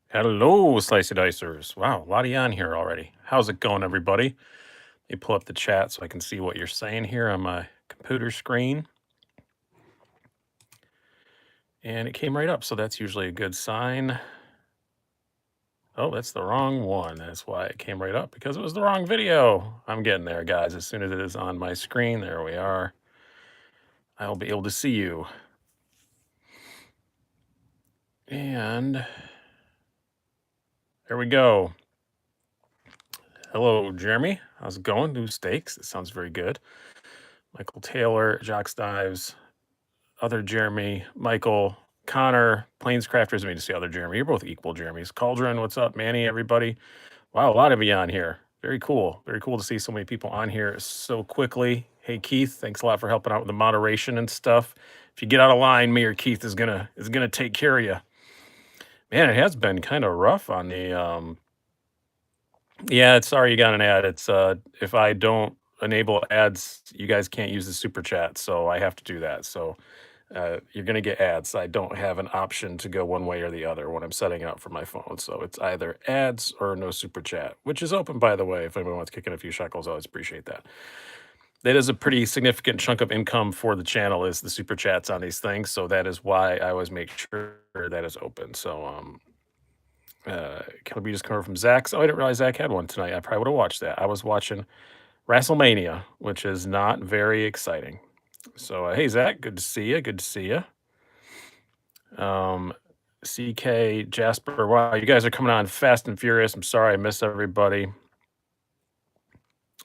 Hello, Slicey Dicers. Wow, a lot of you on here already. How's it going, everybody? Let me pull up the chat so I can see what you're saying here on my computer screen. And it came right up, so that's usually a good sign. Oh, that's the wrong one. That's why it came right up, because it was the wrong video. I'm getting there, guys. As soon as it is on my screen, there we are. I'll be able to see you. And there we go. Hello, Jeremy. How's it going? New steaks. It sounds very good. Michael Taylor, Jocks Dives, other Jeremy, Michael, Connor, Planescrafters. I mean, to see other Jeremy. You're both equal Jeremys. Cauldron, what's up? Manny, everybody. Wow, a lot of you on here. Very cool. Very cool to see so many people on here so quickly. Hey Keith, thanks a lot for helping out with the moderation and stuff. If you get out of line, me or Keith is gonna take care of you. Man, it has been kind of rough on the yeah, it's sorry you got an ad. It's if I don't enable ads, you guys can't use the super chat, so I have to do that. So you're going to get ads. I don't have an option to go one way or the other when I'm setting it up for my phone. So it's either ads or no super chat, which is open, by the way. If anyone wants to kick in a few shekels, I always appreciate that. That is a pretty significant chunk of income for the channel, is the super chats on these things. So that is why I always make sure that is open. So can we just come over from Zach's? Oh, I didn't realize Zach had one tonight. I probably would have watched that. I was watching WrestleMania, which is not very exciting. So, hey, Zach, good to see you. Good to see you. CK, Jasper, wow, you guys are coming on fast and furious. I'm sorry I missed everybody.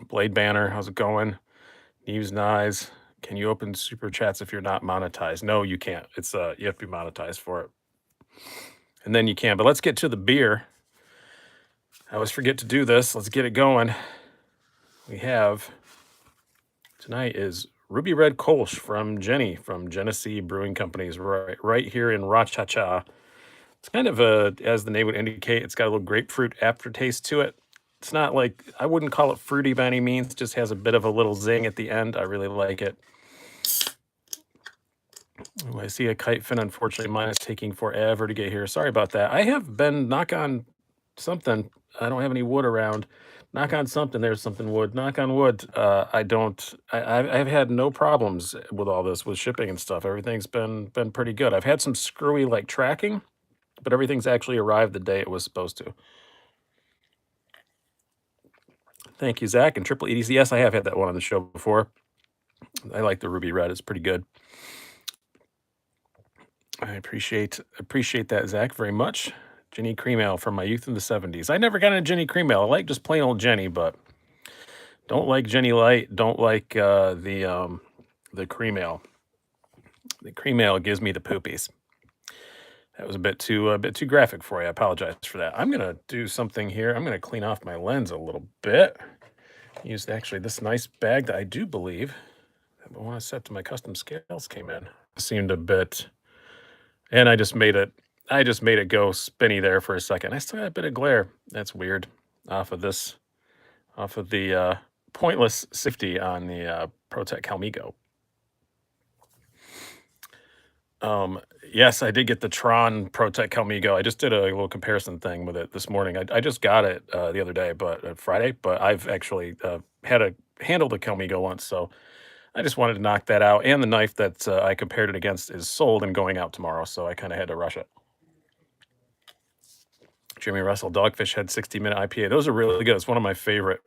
Blade Banner, how's it going? Neves Nyes, can you open super chats if you're not monetized? No, you can't. It's you have to be monetized for it. And then you can. But let's get to the beer. I always forget to do this. Let's get it going. We have tonight is Ruby Red Kolsch from Jenny from Genesee Brewing Company's right here in Rochester. It's kind of a, as the name would indicate, it's got a little grapefruit aftertaste to it. It's not like, I wouldn't call it fruity by any means. It just has a bit of a little zing at the end. I really like it. Oh, I see a kite fin. Unfortunately, mine is taking forever to get here. Sorry about that. I have been knock on something. I don't have any wood around. Knock on something. There's something wood. Knock on wood. I don't. I've had no problems with all this with shipping and stuff. Everything's been pretty good. I've had some screwy like tracking, but everything's actually arrived the day it was supposed to. Thank you, Zach. And Triple EDC. Yes, I have had that one on the show before. I like the Ruby Red. It's pretty good. I appreciate that, Zach, very much. Jenny Cream Ale from my youth in the 70s. I never got into Jenny Cream Ale. I like just plain old Jenny, but don't like Jenny Light. Don't like the cream ale. The cream ale gives me the poopies. That was a bit too graphic for you. I apologize for that. I'm gonna do something here. I'm gonna clean off my lens a little bit. Use actually this nice bag that I do believe that I want to set to my custom scales came in. Seemed a bit, and I just made it go spinny there for a second. I still got a bit of glare. That's weird. Off of the pointless safety on the ProTech Calmigo. Yes, I did get the Tron ProTech Calmigo. I just did a little comparison thing with it this morning. I just got it the other day, but Friday. But I've actually handled a Calmigo once, so I just wanted to knock that out. And the knife that I compared it against is sold and going out tomorrow, so I kind of had to rush it. Jimmy Russell Dogfish Head 60-minute IPA. Those are really good. It's one of my favorites.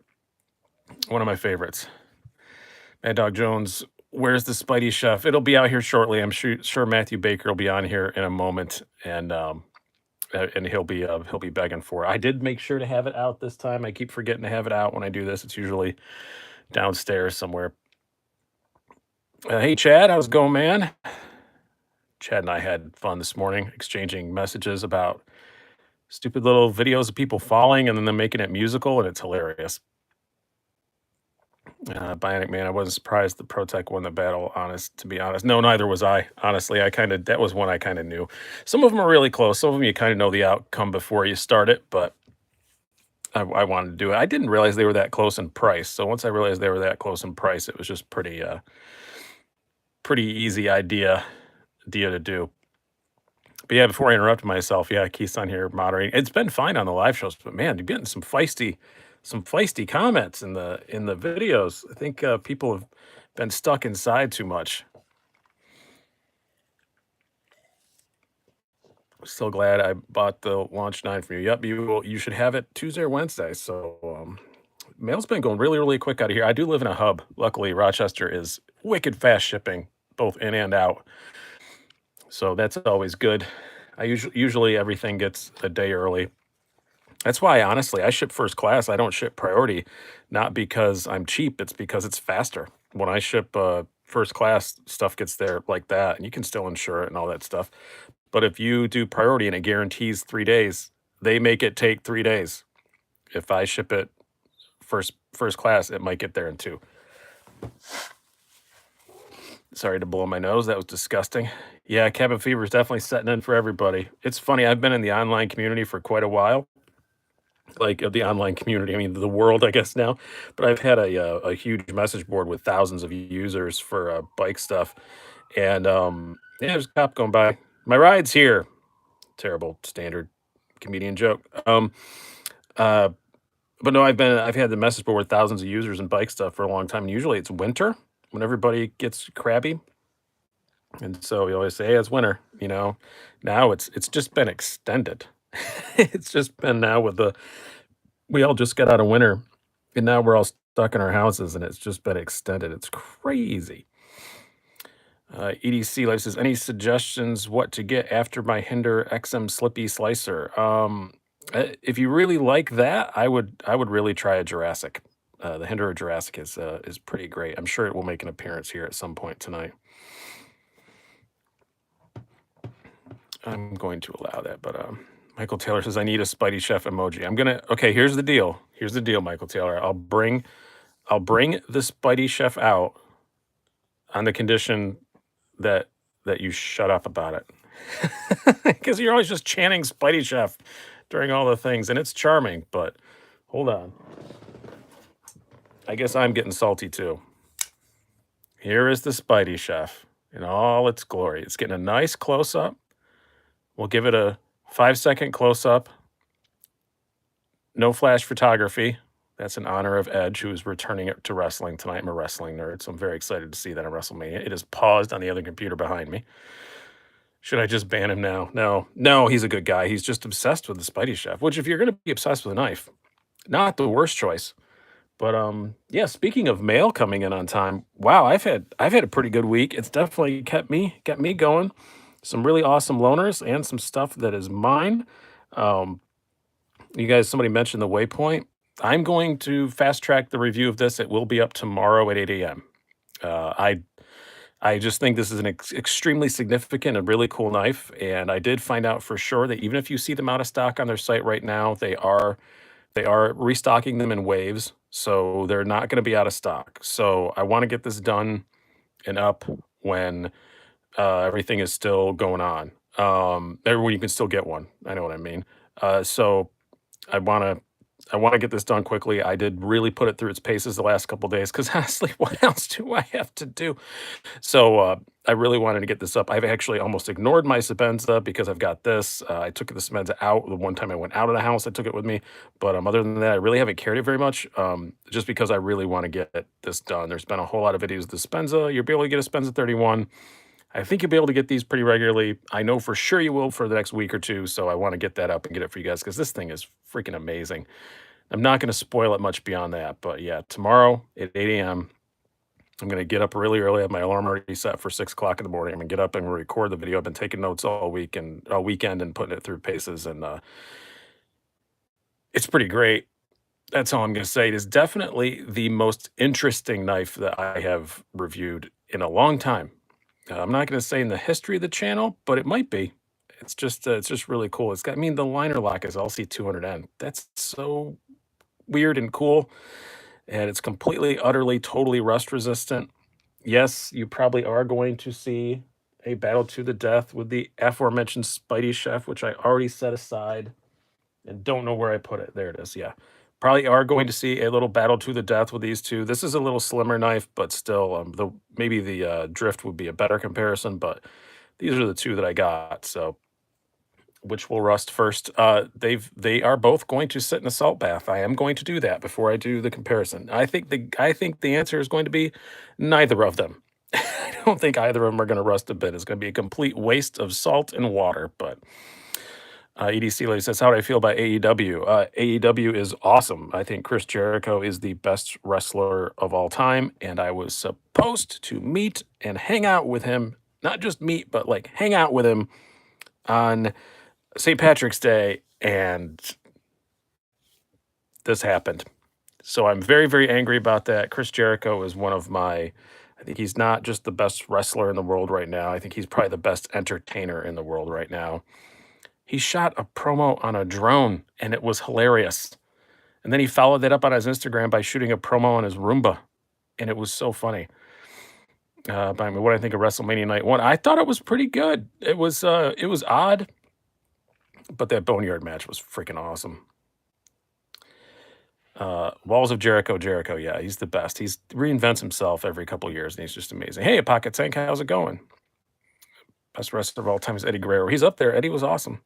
Mad Dog Jones, where's the Spidey Chef? It'll be out here shortly. I'm sure Matthew Baker will be on here in a moment, and he'll be begging for it. I did make sure to have it out this time. I keep forgetting to have it out when I do this. It's usually downstairs somewhere. Hey Chad, how's it going, man? Chad and I had fun this morning exchanging messages about stupid little videos of people falling and then them making it musical, and it's hilarious. Bionic Man, I wasn't surprised the ProTech won the battle, to be honest. No, neither was I. Honestly, that was one I kind of knew. Some of them are really close. Some of them you kind of know the outcome before you start it, but I wanted to do it. I didn't realize they were that close in price. So once I realized they were that close in price, it was just pretty easy idea to do. But yeah, before I interrupt myself, yeah, Keith's on here moderating. It's been fine on the live shows, but man, you're getting some feisty comments in the videos. I think people have been stuck inside too much. Still glad I bought the launch 9 from you. Yep, you should have it Tuesday or Wednesday. So mail's been going really, really quick out of here. I do live in a hub. Luckily, Rochester is wicked fast shipping, both in and out. So that's always good. I usually everything gets a day early. That's why honestly I ship first class. I don't ship priority, not because I'm cheap. It's because it's faster. When I ship first class, stuff gets there like that, and you can still insure it and all that stuff. But if you do priority and it guarantees 3 days, they make it take 3 days. If I ship it first class, it might get there in two. Sorry to blow my nose. That was disgusting. Yeah, cabin fever is definitely setting in for everybody. It's funny. I've been in the online community for quite a while, like of the online community. I mean, the world, I guess now. But I've had a huge message board with thousands of users for bike stuff, and yeah, there's a cop going by. My ride's here. Terrible standard comedian joke. Uh, but no, I've had the message board with thousands of users and bike stuff for a long time. And usually it's winter when everybody gets crabby. And so we always say, hey, it's winter, you know. Now it's just been extended. It's just been now with the we all just got out of winter and now we're all stuck in our houses and it's just been extended. It's crazy. EDC Life says, any suggestions what to get after my Hinder XM Slippy Slicer? If you really like that, I would really try a Jurassic. The Hinder Jurassic is pretty great. I'm sure it will make an appearance here at some point tonight. I'm going to allow that, but Michael Taylor says I need a Spidey Chef emoji. Okay, here's the deal. Here's the deal, Michael Taylor. I'll bring the Spidey Chef out on the condition that you shut up about it. Because you're always just chanting Spidey Chef during all the things, and it's charming, but hold on. I guess I'm getting salty too. Here is the Spidey Chef in all its glory. It's getting a nice close-up. We'll give it a 5-second close-up. No flash photography. That's in honor of Edge, who is returning it to wrestling tonight. I'm a wrestling nerd, so I'm very excited to see that on WrestleMania. It is paused on the other computer behind me. Should I just ban him now? No, he's a good guy. He's just obsessed with the Spidey Chef, which if you're going to be obsessed with a knife, not the worst choice. But yeah, speaking of mail coming in on time, wow, I've had a pretty good week. It's definitely kept me going. Some really awesome loaners and some stuff that is mine. You guys, somebody mentioned the Waypoint. I'm going to fast track the review of this. It will be up tomorrow at 8 a.m. I just think this is an extremely significant and really cool knife. And I did find out for sure that even if you see them out of stock on their site right now, they are restocking them in waves. So they're not going to be out of stock. So I want to get this done and up when everything is still going on. Everywhere you can still get one. I know what I mean. So I want to get this done quickly. I did really put it through its paces the last couple days because honestly, what else do I have to do? So I really wanted to get this up. I've actually almost ignored my Sebenza because I've got this. I took the Sebenza out the one time I went out of the house. I took it with me, but other than that, I really haven't carried it very much. Just because I really want to get this done. There's been a whole lot of videos of the Sebenza. You'll be able to get a Sebenza 31. I think you'll be able to get these pretty regularly. I know for sure you will for the next week or two. So I want to get that up and get it for you guys because this thing is freaking amazing. I'm not going to spoil it much beyond that, but yeah, tomorrow at 8 a.m., I'm going to get up really early. I have my alarm already set for 6 o'clock in the morning. I'm going to get up and record the video. I've been taking notes all week and all weekend and putting it through paces, and it's pretty great. That's all I'm going to say. It is definitely the most interesting knife that I have reviewed in a long time. I'm not going to say in the history of the channel, but it might be. It's just really cool. It's got, I mean, the liner lock is LC200N. That's so weird and cool. And it's completely, utterly, totally rust resistant. Yes, you probably are going to see a battle to the death with the aforementioned Spidey Chef, which I already set aside and don't know where I put it. There it is. Yeah. Probably are going to see a little battle to the death with these two. This is a little slimmer knife, but still, maybe the drift would be a better comparison. But these are the two that I got. So which will rust first. They are both going to sit in a salt bath. I am going to do that before I do the comparison. I think the answer is going to be neither of them. I don't think either of them are going to rust a bit. It's going to be a complete waste of salt and water. But EDC Lady says, "How do I feel about AEW? AEW is awesome. I think Chris Jericho is the best wrestler of all time, and I was supposed to meet and hang out with him. Not just meet, but like hang out with him on St. Patrick's Day, and this happened. So I'm very, very angry about that. Chris Jericho is one of my, I think he's not just the best wrestler in the world right now. I think he's probably the best entertainer in the world right now. He shot a promo on a drone and it was hilarious. And then he followed that up on his Instagram by shooting a promo on his Roomba. And it was so funny. But I mean, what I think of WrestleMania Night 1, I thought it was pretty good. It was odd, but that Boneyard match was freaking awesome. Walls of Jericho, Jericho, yeah, he's the best. He's reinvents himself every couple years, and he's just amazing. Hey, Pocket Tank, how's it going? Best wrestler of all time is Eddie Guerrero. He's up there. Eddie was awesome.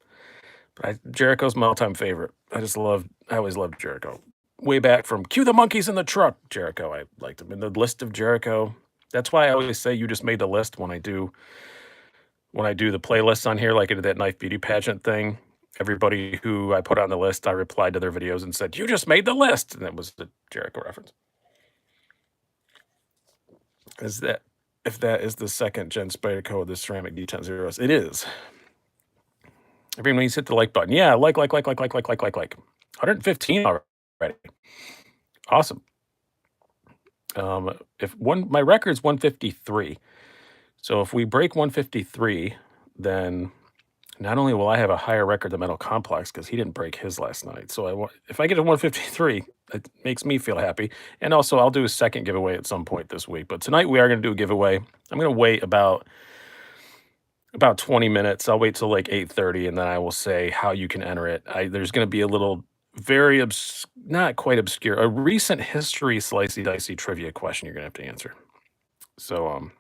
But Jericho's my all-time favorite. I always loved Jericho. Way back from Cue the Monkeys in the Truck, Jericho. I liked him. In the list of Jericho. That's why I always say you just made the list when I do the playlists on here, like I did that knife beauty pageant thing. Everybody who I put on the list, I replied to their videos and said, "You just made the list," and that was the Jericho reference. Is that if that is the second gen Spyderco of the ceramic D10 zeros? It is. Everyone, needs to hit the like button. Yeah, like. 115 already. Awesome. My record's 153. So if we break 153, then not only will I have a higher record than Metal Complex because he didn't break his last night. So if I get to 153, it makes me feel happy. And also, I'll do a second giveaway at some point this week. But tonight we are going to do a giveaway. I'm going to wait about 20 minutes. I'll wait till like 8:30, and then I will say how you can enter it. There's going to be a little very not quite obscure, a recent history slicey dicey trivia question you're going to have to answer. So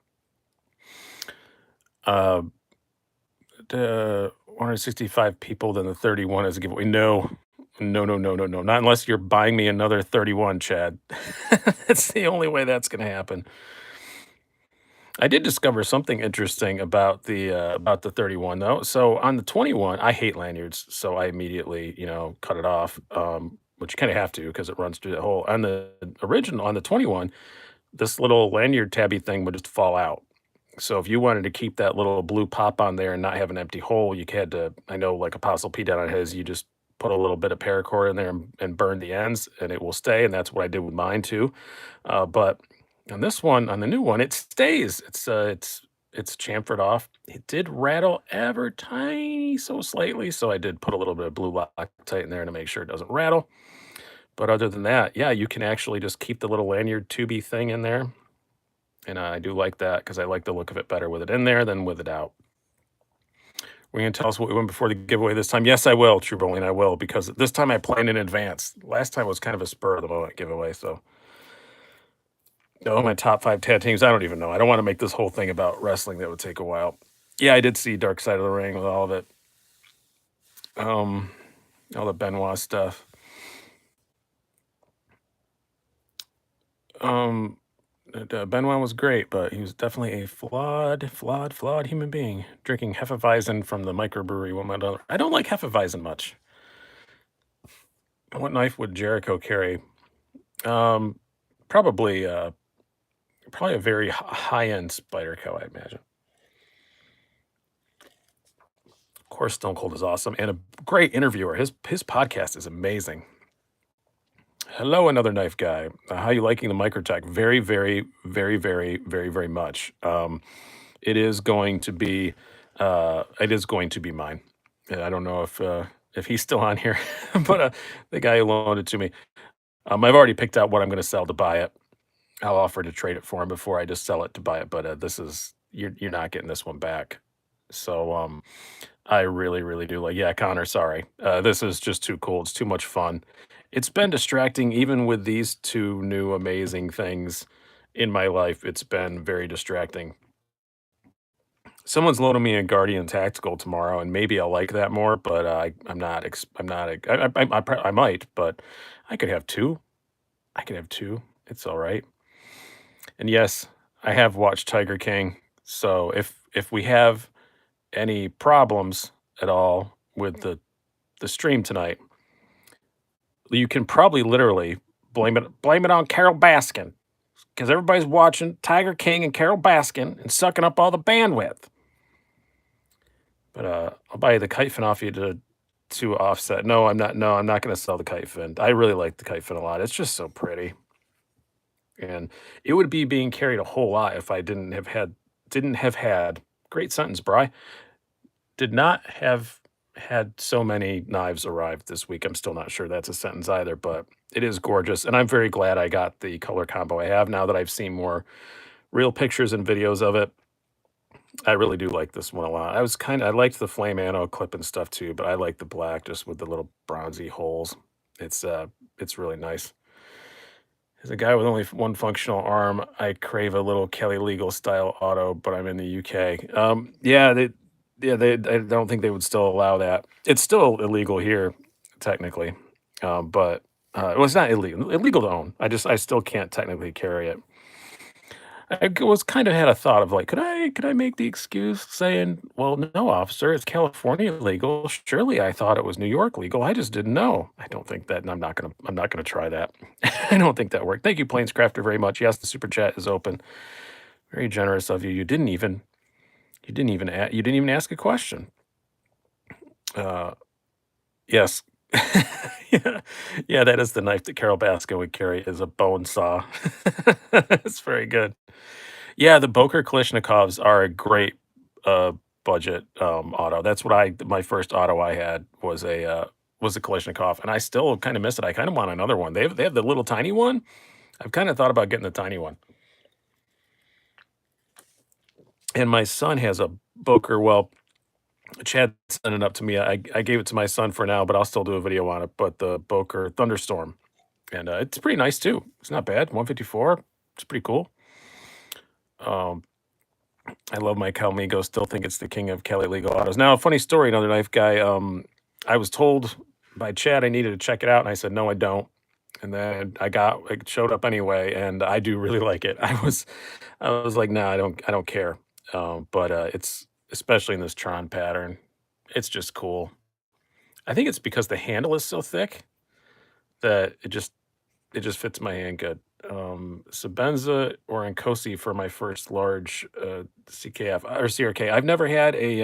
the 165 people, then the 31 is a giveaway. No. Not unless you're buying me another 31, Chad. That's the only way that's going to happen. I did discover something interesting about the 31 though. So on the 21, I hate lanyards, so I immediately, cut it off. Which you kind of have to because it runs through the hole. On the 21, this little lanyard tabby thing would just fall out. So if you wanted to keep that little blue pop on there and not have an empty hole, you had to, I know like Apostle P down on his, you just put a little bit of paracord in there and burn the ends and it will stay. And that's what I did with mine too. But on this one, on the new one, it stays. It's chamfered off. It did rattle ever tiny so slightly. So I did put a little bit of blue Loctite in there to make sure it doesn't rattle. But other than that, yeah, you can actually just keep the little lanyard tubey thing in there. And I do like that because I like the look of it better with it in there than with it out. We're going to tell us what we went before the giveaway this time. Yes, I will, True Bowling, I will, because this time I planned in advance. Last time was kind of a spur of the moment giveaway, so. Oh, my top 5 tag teams, I don't even know. I don't want to make this whole thing about wrestling. That would take a while. Yeah, I did see Dark Side of the Ring with all of it. All the Benoit stuff. Benoit was great, but he was definitely a flawed human being, drinking Hefeweizen from the microbrewery. I don't like Hefeweizen much. What knife would Jericho carry? Probably a very high-end Spyderco, I imagine. Of course, Stone Cold is awesome and a great interviewer. His podcast is amazing. Hello, another knife guy. How you liking the Microtech? Very, very, very, very, very, very much. It is going to be mine. I don't know if he's still on here, but the guy who loaned it to me. I've already picked out what I'm going to sell to buy it. I'll offer to trade it for him before I just sell it to buy it. But this is you're not getting this one back. So I really, really do like. Yeah, Connor, sorry. This is just too cool. It's too much fun. It's been distracting, even with these two new amazing things in my life. It's been very distracting. Someone's loaning me a Guardian Tactical tomorrow, and maybe I'll like that more, but I'm not I might, but I could have 2. I could have 2. It's alright. And yes, I have watched Tiger King, so if we have any problems at all with the stream tonight, you can probably literally blame it on Carol Baskin, because everybody's watching Tiger King and Carol Baskin and sucking up all the bandwidth. But, I'll buy you the kite fin off you to offset. No, I'm not gonna sell the kite fin. I really like the kite fin a lot. It's just so pretty, and it would be being carried a whole lot if I didn't have had great sentence, Bry. Did not have had so many knives arrive this week. I'm still not sure that's a sentence either, but it is gorgeous, and I'm very glad I got the color combo I have now that I've seen more real pictures and videos of it. I really do like this one a lot. I liked the flame anno clip and stuff too, but I like the black just with the little bronzy holes. It's really nice. As a guy with only one functional arm, I crave a little Kelly Legal style auto, but I'm in the UK. I don't think they would still allow that. It's still illegal here, technically, but well, it's not illegal. Illegal to own. I still can't technically carry it. Was kind of had a thought of like, could I make the excuse saying, "Well, no, officer, it's California legal. Surely I thought it was New York legal. I just didn't know." I don't think that, and I'm not gonna try that. I don't think that worked. Thank you, Planes Crafter, very much. Yes, the super chat is open. Very generous of you. You didn't even ask a question. Uh, yes. Yeah, yeah, that is the knife that Carol Baskin would carry is a bone saw. It's very good. Yeah, the Boker Kalishnikovs are a great, uh, budget, auto. That's what I my first auto I had was a Kalishnikov, and I still kinda miss it. I kinda want another one. They have the little tiny one. I've kinda thought about getting the tiny one. And my son has a Boker well, Chad sent it up to me. I gave it to my son for now, but I'll still do a video on it, but the Boker Thunderstorm, and, it's pretty nice too. It's not bad, 154. It's pretty cool. Um I love my Calmigo, still think it's the king of Kelly legal autos. Now, a funny story, another knife guy, I was told by Chad I needed to check it out, and I said, "No, I don't." And then it showed up anyway, and I do really like it. I was like, "No, I don't care." But, it's especially in this Tron pattern, it's just cool. I think it's because the handle is so thick that it just fits my hand good. Sebenza or Inkosi for my first large, CKF or CRK. I've never had a,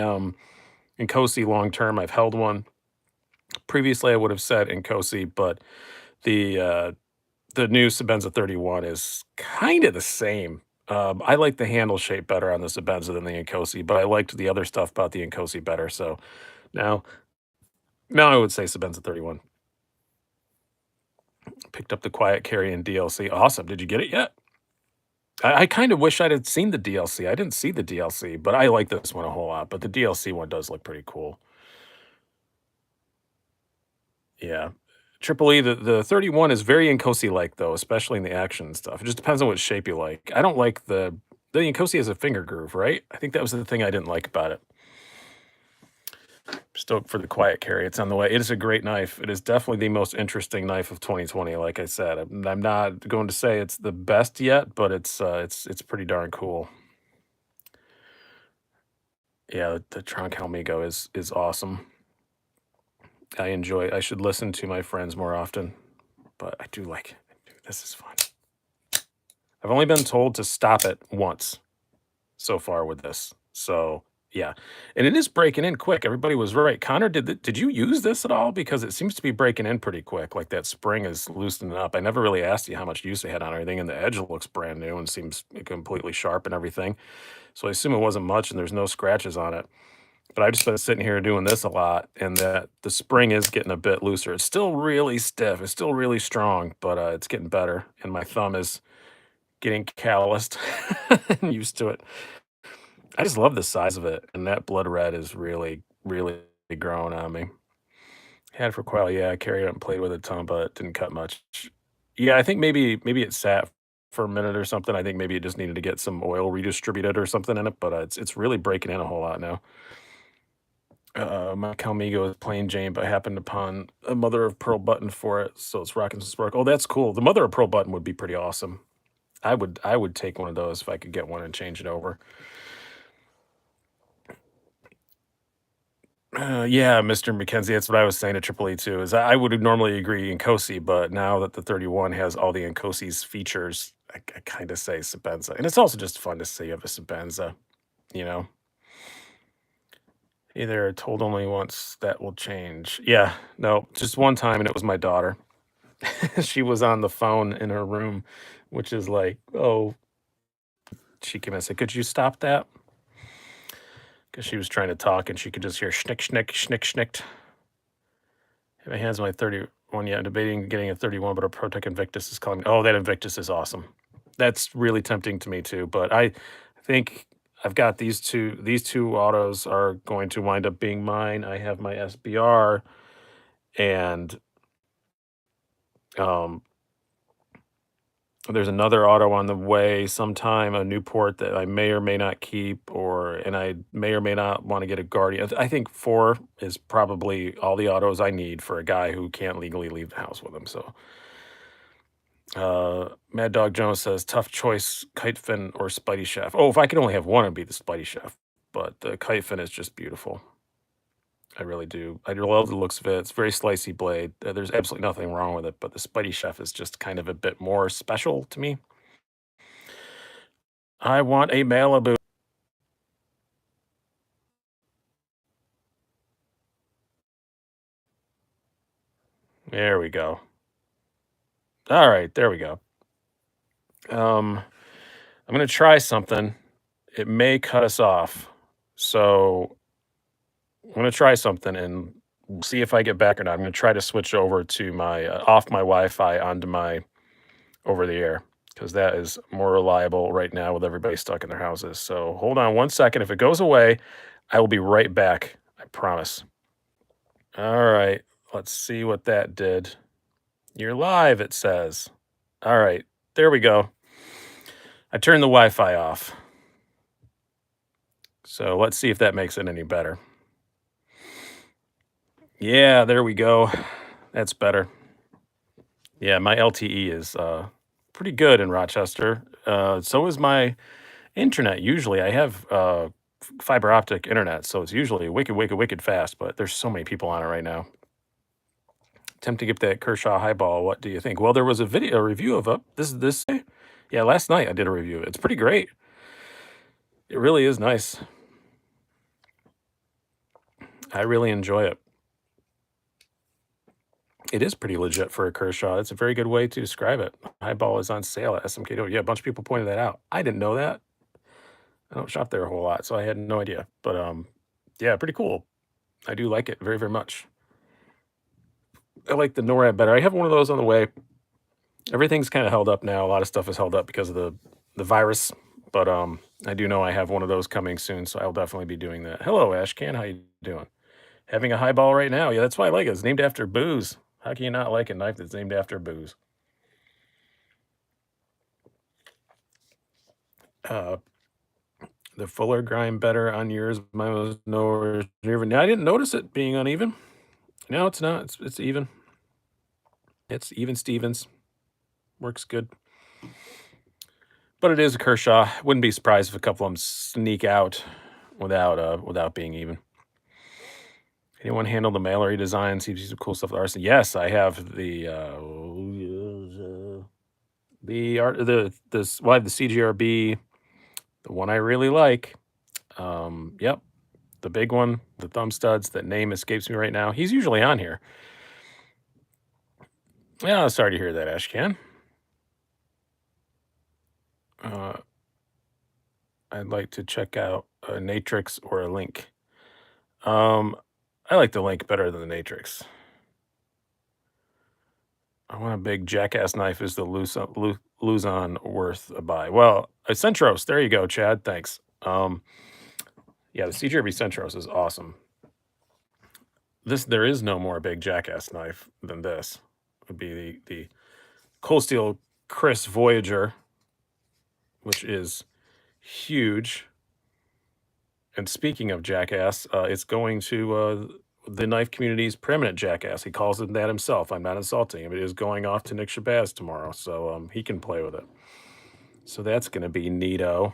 Inkosi long term. I've held one. Previously, I would have said Inkosi, but the, uh, the new Sebenza 31 is kinda the same. I like the handle shape better on the Sebenza than the Inkosi, but I liked the other stuff about the Inkosi better, so now now I would say Sebenza 31. Picked up the Quiet Carry in DLC. Awesome. Did you get it yet? I kind of wish I'd have seen the DLC. I didn't see the DLC, but I like this one a whole lot. But the DLC one does look pretty cool. Yeah. Triple E, the 31 is very Inkosi like though, especially in the action and stuff. It just depends on what shape you like. I don't like the Inkosi has a finger groove, right? I think that was the thing I didn't like about it. Stoked for the Quiet Carry. It's on the way. It is a great knife. It is definitely the most interesting knife of 2020. Like I said, I'm not going to say it's the best yet, but it's pretty darn cool. Yeah, the Tron Calmigo is awesome. I should listen to my friends more often, but I do like it. This is fun. I've only been told to stop it once so far with this. So, yeah. And it is breaking in quick. Everybody was right. Connor, did you use this at all? Because it seems to be breaking in pretty quick. Like that spring is loosening up. I never really asked you how much use it had on everything, and the edge looks brand new and seems completely sharp and everything. So I assume it wasn't much and there's no scratches on it. But I've just been sitting here doing this a lot, and that the spring is getting a bit looser. It's still really stiff. It's still really strong, but it's getting better. And my thumb is getting calloused and used to it. I just love the size of it, and that blood red is really, really growing on me. Had it for quite a while, yeah. I carried it and played with it a ton, but it didn't cut much. Yeah, I think maybe it sat for a minute or something. I think maybe it just needed to get some oil redistributed or something in it, but it's really breaking in a whole lot now. My Calmigo is plain Jane, but I happened upon a mother of pearl button for it, so it's rocking some spark. Oh, that's cool. The mother of pearl button would be pretty awesome. I would take one of those if I could get one and change it over. Yeah, Mr. McKenzie, that's what I was saying to Triple E too. Is I would normally agree Inkosi, but now that the 31 has all the Inkosi's features, I kind of say Sebenza, and it's also just fun to say you have a Sebenza. You know, either told only once that will change. Yeah, no, just one time, and it was my daughter. She was on the phone in her room, which is like, oh, she came in and said, "Could you stop that?" Because she was trying to talk and she could just hear schnick, schnick, schnick, schnicked. My hands on my 31 yet. I'm debating getting a 31, but a Protec Invictus is calling me. Oh, that Invictus is awesome. That's really tempting to me too. But I think I've got these two. These two autos are going to wind up being mine. I have my SBR and um, there's another auto on the way sometime, a Newport that I may or may not keep, and I may or may not want to get a Guardian. I think 4 is probably all the autos I need for a guy who can't legally leave the house with him. So, Mad Dog Jones says, tough choice, Kite Fin or Spidey Chef. Oh, if I could only have one, it'd be the Spidey Chef. But the Kite Fin is just beautiful. I really do. I love the looks of it. It's very slicey blade. There's absolutely nothing wrong with it, but the Spidey Chef is just kind of a bit more special to me. I want a Malibu. There we go. All right, there we go. I'm gonna try something. It may cut us off, so I'm gonna try something and we'll see if I get back or not. I'm gonna try to switch over to my off my Wi-Fi onto my over the air because that is more reliable right now with everybody stuck in their houses. So hold on one second. If it goes away, I will be right back. I promise. All right, let's see what that did. You're live, it says. All right, there we go. I turned the Wi-Fi off. So let's see if that makes it any better. Yeah, there we go. That's better. Yeah, my LTE is pretty good in Rochester. So is my internet. Usually I have fiber optic internet, so it's usually wicked, wicked, wicked fast, but there's so many people on it right now. Attempt to get that Kershaw Highball. What do you think? Well, there was a review of it. This yeah, last night I did a review. It's pretty great. It really is nice. I really enjoy it. It is pretty legit for a Kershaw. It's a very good way to describe it. Highball is on sale at SMKW. Yeah, a bunch of people pointed that out. I didn't know that. I don't shop there a whole lot, so I had no idea. But yeah, pretty cool. I do like it very, very much. I like the NORAD better. I have one of those on the way. Everything's kind of held up now. A lot of stuff is held up because of the virus. But I do know I have one of those coming soon, so I'll definitely be doing that. Hello, Ashcan. How you doing? Having a highball right now. Yeah, that's why I like it. It's named after booze. How can you not like a knife that's named after booze? Uh, the fuller grind better on yours. Mine was no uneven. I didn't notice it being uneven. No, it's not. It's even. It's even Stevens. Works good. But it is a Kershaw. Wouldn't be surprised if a couple of them sneak out without being even. Anyone handle the mailery design? See some cool stuff with arson. Yes, I have the art this well, I have the CGRB, the one I really like. Yep, the big one, the thumb studs. That name escapes me right now. He's usually on here. Yeah, sorry to hear that, Ashcan. Uh, I'd like to check out a Natrix or a Link. I like the Link better than the Natrix. I want a big jackass knife. Is the Luzon worth a buy? Well, a Centros. There you go, Chad. Thanks. Yeah, the CJRB Centros is awesome. There is no more big jackass knife than this. Would be the Cold Steel Chris Voyager. which is huge. And speaking of jackass, it's going to the knife community's preeminent jackass. He calls it that himself. I'm not insulting him. It is going off to Nick Shabazz tomorrow, so he can play with it. So that's going to be neato.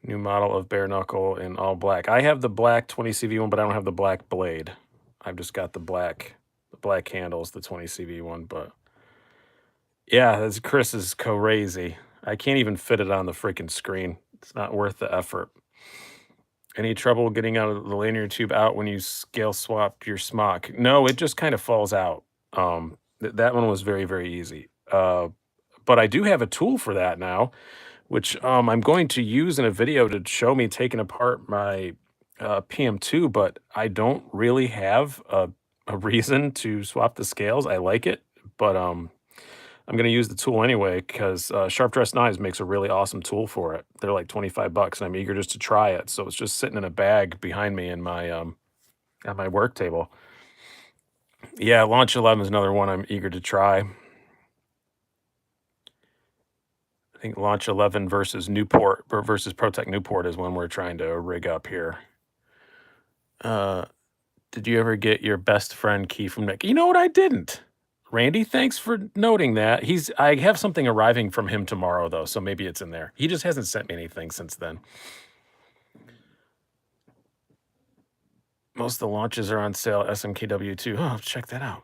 New model of bare knuckle in all black. I have the black 20CV one, but I don't have the black blade. I've just got the black handles, the 20CV one. But yeah, that's Chris is crazy. I can't even fit it on the freaking screen. It's not worth the effort. Any trouble getting out of the linear tube out when you scale swapped your smock? No, it just kind of falls out. That one was very, very easy. But I do have a tool for that now, which I'm going to use in a video to show me taking apart my PM2, but I don't really have a reason to swap the scales. I like it, but I'm going to use the tool anyway because Sharp Dressed Knives makes a really awesome tool for it. They're like 25 bucks, and I'm eager just to try it. So it's just sitting in a bag behind me in my at my work table. Yeah, Launch 11 is another one I'm eager to try. I think Launch 11 versus Newport or versus ProTech Newport is one we're trying to rig up here. Did you ever get your best friend key from Nick? You know what? I didn't. Randy, thanks for noting that. I have something arriving from him tomorrow though, so maybe it's in there. He just hasn't sent me anything since then. Most of the launches are on sale at SMKW2. Oh, check that out.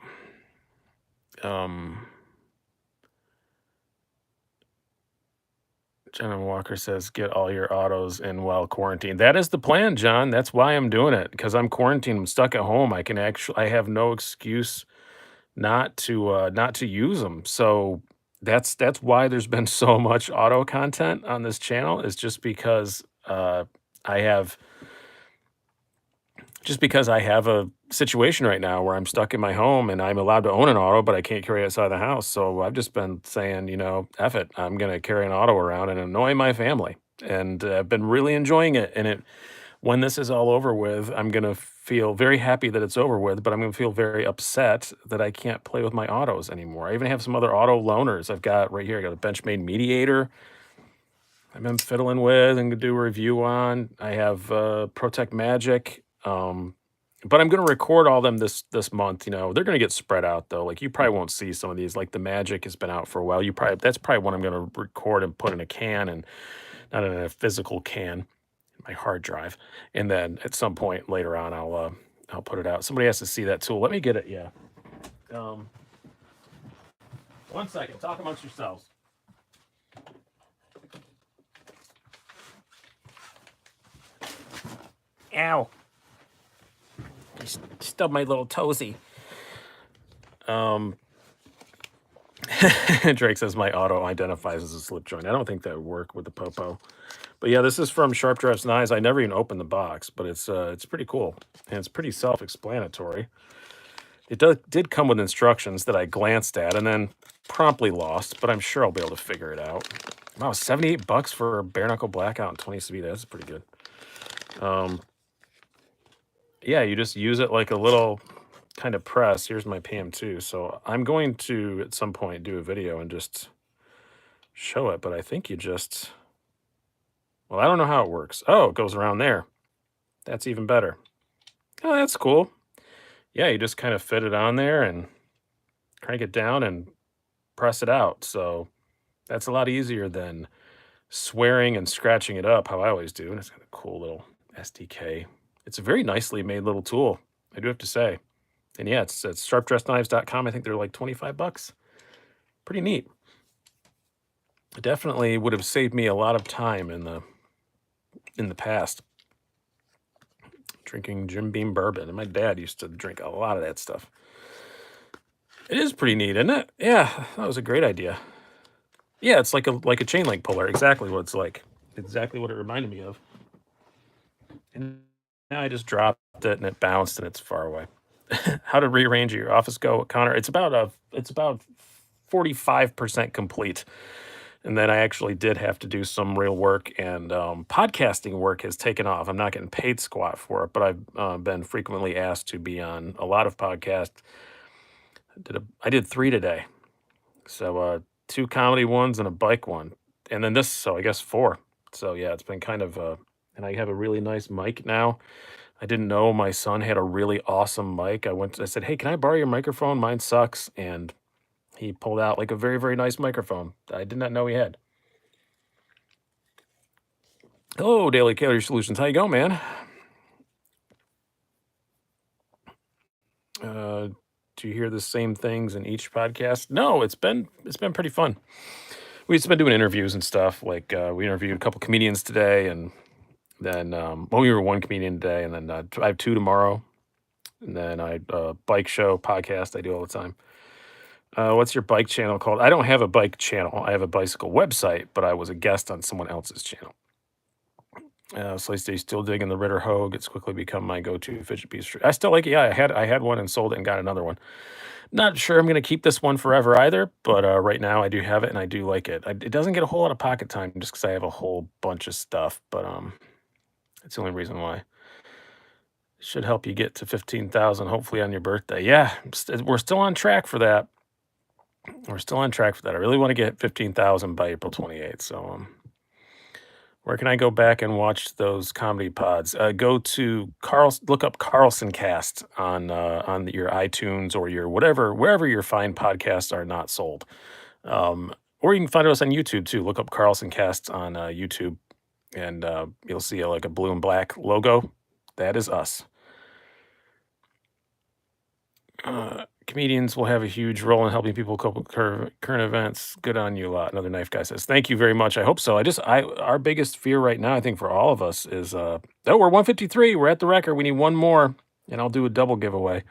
John Walker says, get all your autos in while quarantined. That is the plan, John. That's why I'm doing it, because I'm quarantined. I'm stuck at home. I have no excuse not to use them. So that's why there's been so much auto content on this channel, is just because I have a situation right now where I'm stuck in my home and I'm allowed to own an auto, but I can't carry it outside the house. So I've just been saying, F it, I'm going to carry an auto around and annoy my family. And I've been really enjoying it. And when this is all over with, I'm going to feel very happy that it's over with, but I'm going to feel very upset that I can't play with my autos anymore. I even have some other auto loaners I've got right here. I got a Benchmade Mediator I've been fiddling with and gonna do a review on. I have ProTech Magic. But I'm gonna record all them this month. They're gonna get spread out though. Like you probably won't see some of these. Like the Magic has been out for a while. That's probably one I'm gonna record and put in a can, and not in a physical can, my hard drive. And then at some point later on, I'll put it out. Somebody has to see that tool. Let me get it. Yeah. 1 second. Talk amongst yourselves. Ow. I stubbed my little toesy. Drake says my auto identifies as a slip joint. I don't think that would work with the Popo. But yeah, this is from Sharp Dressed Knives. I never even opened the box, but it's pretty cool. And it's pretty self-explanatory. It did come with instructions that I glanced at and then promptly lost, but I'm sure I'll be able to figure it out. Wow, 78 bucks for a bare knuckle blackout and 20 CV. That's pretty good. Yeah, you just use it like a little kind of press. Here's my PM2. So I'm going to at some point do a video and just show it, but I think well, I don't know how it works. Oh, it goes around there. That's even better. Oh, that's cool. Yeah, you just kind of fit it on there and crank it down and press it out. So that's a lot easier than swearing and scratching it up, how I always do. And it's got a cool little SDK. It's a very nicely made little tool, I do have to say. And yeah, it's at sharpdressedknives.com. I think they're like 25 bucks. Pretty neat. It definitely would have saved me a lot of time in the past. Drinking Jim Beam bourbon. And my dad used to drink a lot of that stuff. It is pretty neat, isn't it? Yeah, that was a great idea. Yeah, it's like a chain link puller. Exactly what it's like. Exactly what it reminded me of. And now I just dropped it and it bounced and it's far away. How to rearrange your office go, Connor? It's about 45% complete. And then I actually did have to do some real work, and podcasting work has taken off. I'm not getting paid squat for it, but I've been frequently asked to be on a lot of podcasts. I did 3 today. So 2 comedy ones, and a bike one, and then this, so I guess 4. So, yeah, it's been kind of, and I have a really nice mic now. I didn't know my son had a really awesome mic. I said, "Hey, can I borrow your microphone? Mine sucks," and he pulled out, like, a very, very nice microphone I did not know he had. Hello, Daily Calorie Solutions. How you going, man? Uh, do you hear the same things in each podcast? No, it's been pretty fun. We've just been doing interviews and stuff. Like we interviewed a couple comedians today, and then well, we were one comedian today, and then I have two tomorrow, and then I bike show podcast I do all the time. What's your bike channel called? I don't have a bike channel. I have a bicycle website, but I was a guest on someone else's channel. So I stay still digging the Ritter Hogue. It's quickly become my go-to fidget piece. I still like it. Yeah, I had one and sold it and got another one. Not sure I'm gonna keep this one forever either, but right now I do have it and I do like it. It doesn't get a whole lot of pocket time just because I have a whole bunch of stuff, but it's the only reason why. Should help you get to 15,000 hopefully on your birthday. Yeah, we're still on track for that. We're still on track for that. I really want to get 15,000 by April 28th. So where can I go back and watch those comedy pods? Go to look up Carlson Cast on your iTunes or your whatever, wherever your fine podcasts are not sold. Or you can find us on YouTube too. Look up Carlson Cast on YouTube, and you'll see like a blue and black logo. That is us. Comedians will have a huge role in helping people cope with current events. Good on you a lot. Another knife guy says, "Thank you very much. I hope so." Our biggest fear right now, I think for all of us is, oh, we're 153. We're at the record. We need one more, and I'll do a double giveaway.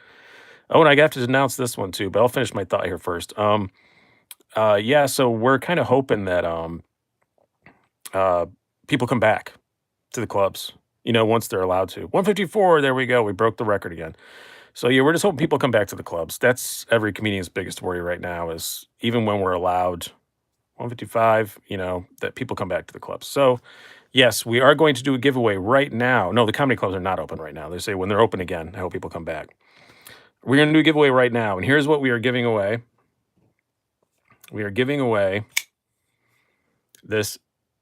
Oh, and I have to announce this one too, but I'll finish my thought here first. Yeah, so we're kind of hoping that uh, people come back to the clubs. Once they're allowed to. 154. There we go. We broke the record again. So yeah, we're just hoping people come back to the clubs. That's every comedian's biggest worry right now is even when we're allowed 155, that people come back to the clubs. So yes, we are going to do a giveaway right now. No, the comedy clubs are not open right now. They say when they're open again, I hope people come back. We're going to do a giveaway right now. And here's what we are giving away. We are giving away this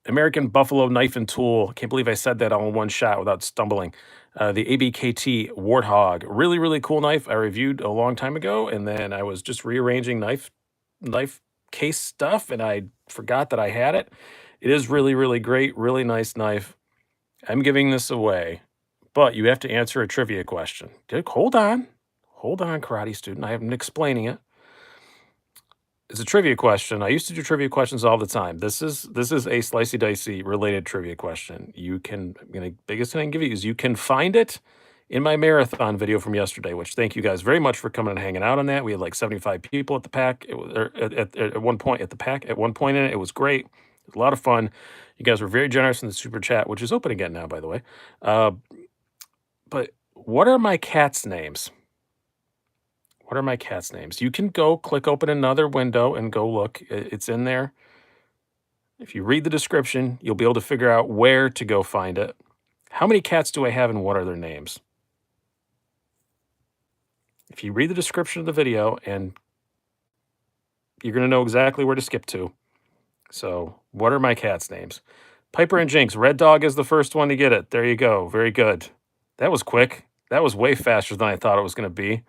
American Buffalo knife and tool. Can't believe I said that all in one shot without stumbling. The ABKT Warthog, really, really cool knife I reviewed a long time ago, and then I was just rearranging knife case stuff, and I forgot that I had it. It is really, really great, really nice knife. I'm giving this away, but you have to answer a trivia question. Hold on, karate student. I am explaining it. It's a trivia question. I used to do trivia questions all the time. This is a slicey dicey related trivia question. Biggest thing I can give you is you can find it in my marathon video from yesterday. Which thank you guys very much for coming and hanging out on that. We had like 75 people at the pack. It was at one point at the pack. At one point in it, it was great. It was a lot of fun. You guys were very generous in the super chat, which is open again now, by the way. But what are my cats' names? What are my cats' names? You can go click open another window and go look. It's in there. If you read the description, you'll be able to figure out where to go find it. How many cats do I have and what are their names? If you read the description of the video, and you're going to know exactly where to skip to. So, what are my cats' names? Piper and Jinx. Red Dog is the first one to get it. There you go. Very good. That was quick. That was way faster than I thought it was going to be.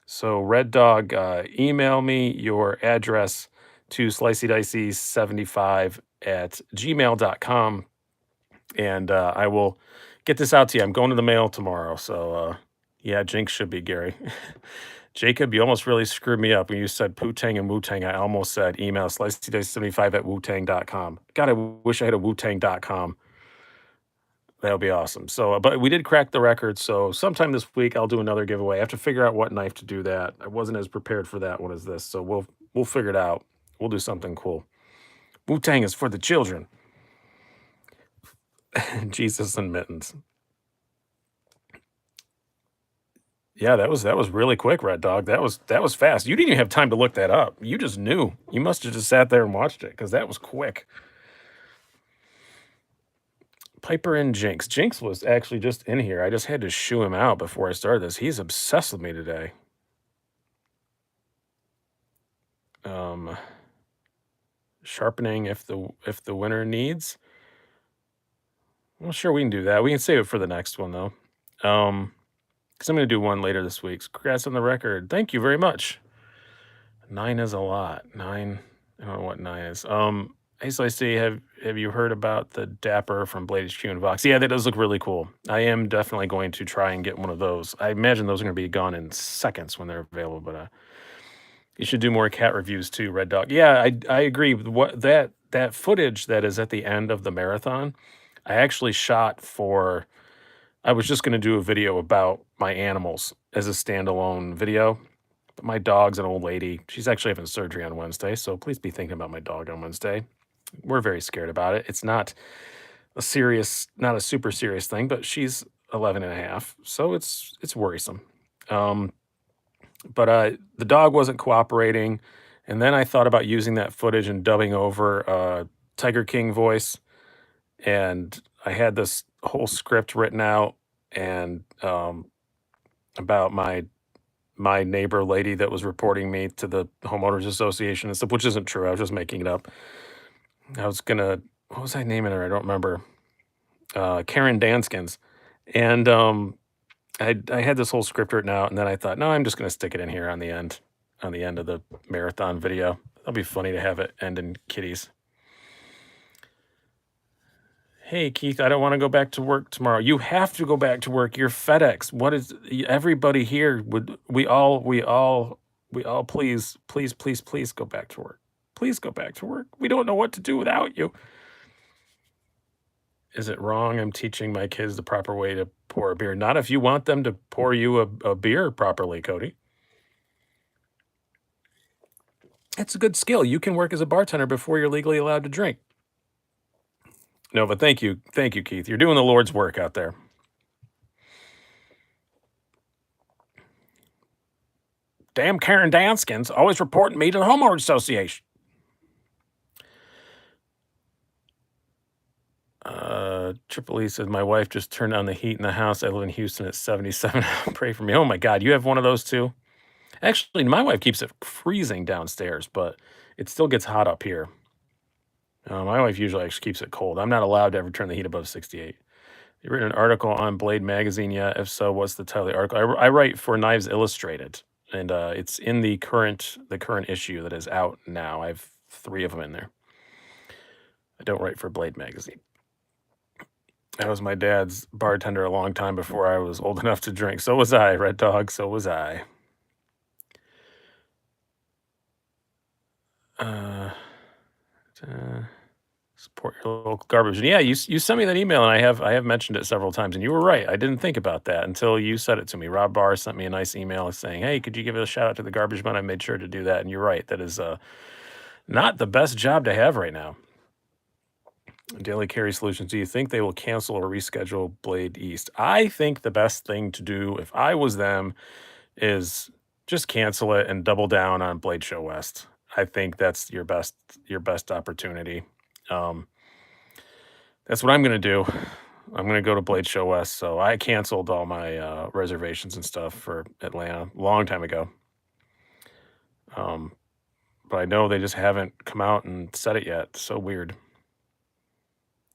So Red Dog, email me your address to sliceydicy75@gmail.com, and I will get this out to you. I'm going to the mail tomorrow, so yeah, Jinx should be Gary. Jacob, you almost really screwed me up when you said Poo-Tang and Wu-Tang. I almost said email sliceydicy75@wootang.com. God, I wish I had a wootang.com. That would be awesome. So, but we did crack the record. So, sometime this week I'll do another giveaway. I have to figure out what knife to do that. I wasn't as prepared for that one as this, so we'll figure it out. We'll do something cool. Wu-Tang is for the children. Jesus and mittens. Yeah, that was really quick, Red Dog. That was fast. You didn't even have time to look that up. You just knew. You must have just sat there and watched it because that was quick. Piper and Jinx. Jinx was actually just in here. I just had to shoo him out before I started this. He's obsessed with me today. Sharpening if the winner needs. Well, sure, we can do that. We can save it for the next one though. Because I'm gonna do one later this week. So congrats on the record. Thank you very much. 9 is a lot. 9. I don't know what 9 is. Hey, so I see. Have you heard about the Dapper from Blade HQ and Vox? Yeah, that does look really cool. I am definitely going to try and get one of those. I imagine those are going to be gone in seconds when they're available. But you should do more cat reviews too, Red Dog. Yeah, I agree. What that footage that is at the end of the marathon, I actually shot for. I was just going to do a video about my animals as a standalone video. But my dog's an old lady. She's actually having surgery on Wednesday, so please be thinking about my dog on Wednesday. We're very scared about it. It's not not a super serious thing, but she's 11 and a half, so it's worrisome. But the dog wasn't cooperating, and then I thought about using that footage and dubbing over Tiger King voice, and I had this whole script written out and about my neighbor lady that was reporting me to the homeowners association and stuff, which isn't true. I was just making it up. I was gonna, what was I naming her? I don't remember. Karen Danskins, and I had this whole script written out, and then I thought, no, I'm just gonna stick it in here on the end of the marathon video. That'll be funny to have it end in kitties. Hey Keith, I don't want to go back to work tomorrow. You have to go back to work. You're FedEx. What is everybody here would we all please go back to work. Please go back to work. We don't know what to do without you. Is it wrong I'm teaching my kids the proper way to pour a beer? Not if you want them to pour you a beer properly, Cody. It's a good skill. You can work as a bartender before you're legally allowed to drink. No, but thank you, Keith. You're doing the Lord's work out there. Damn Karen Danskins always reporting me to the homeowners association. Triple E says my wife just turned on the heat in the house. I live in Houston at 77. Pray for me. Oh my God, you have one of those too? Actually, my wife keeps it freezing downstairs, but it still gets hot up here. My wife usually actually keeps it cold. I'm not allowed to ever turn the heat above 68. You written an article on Blade magazine yet? If so, what's the title of the article? I write for Knives Illustrated, and it's in the current issue that is out now. I have 3 of them in there. I don't write for Blade magazine. I was my dad's bartender a long time before I was old enough to drink. So was I, Red Dog. So was I. Support your local garbage. And yeah, you sent me that email, and I have mentioned it several times. And you were right. I didn't think about that until you said it to me. Rob Barr sent me a nice email saying, "Hey, could you give a shout out to the garbage man?" I made sure to do that. And you're right. That is not the best job to have right now. Daily Carry Solutions, do you think they will cancel or reschedule Blade East? I think the best thing to do, if I was them, is just cancel it and double down on Blade Show West. I think that's your best opportunity. That's what I'm going to do. I'm going to go to Blade Show West. So I canceled all my reservations and stuff for Atlanta a long time ago. But I know they just haven't come out and said it yet. So weird.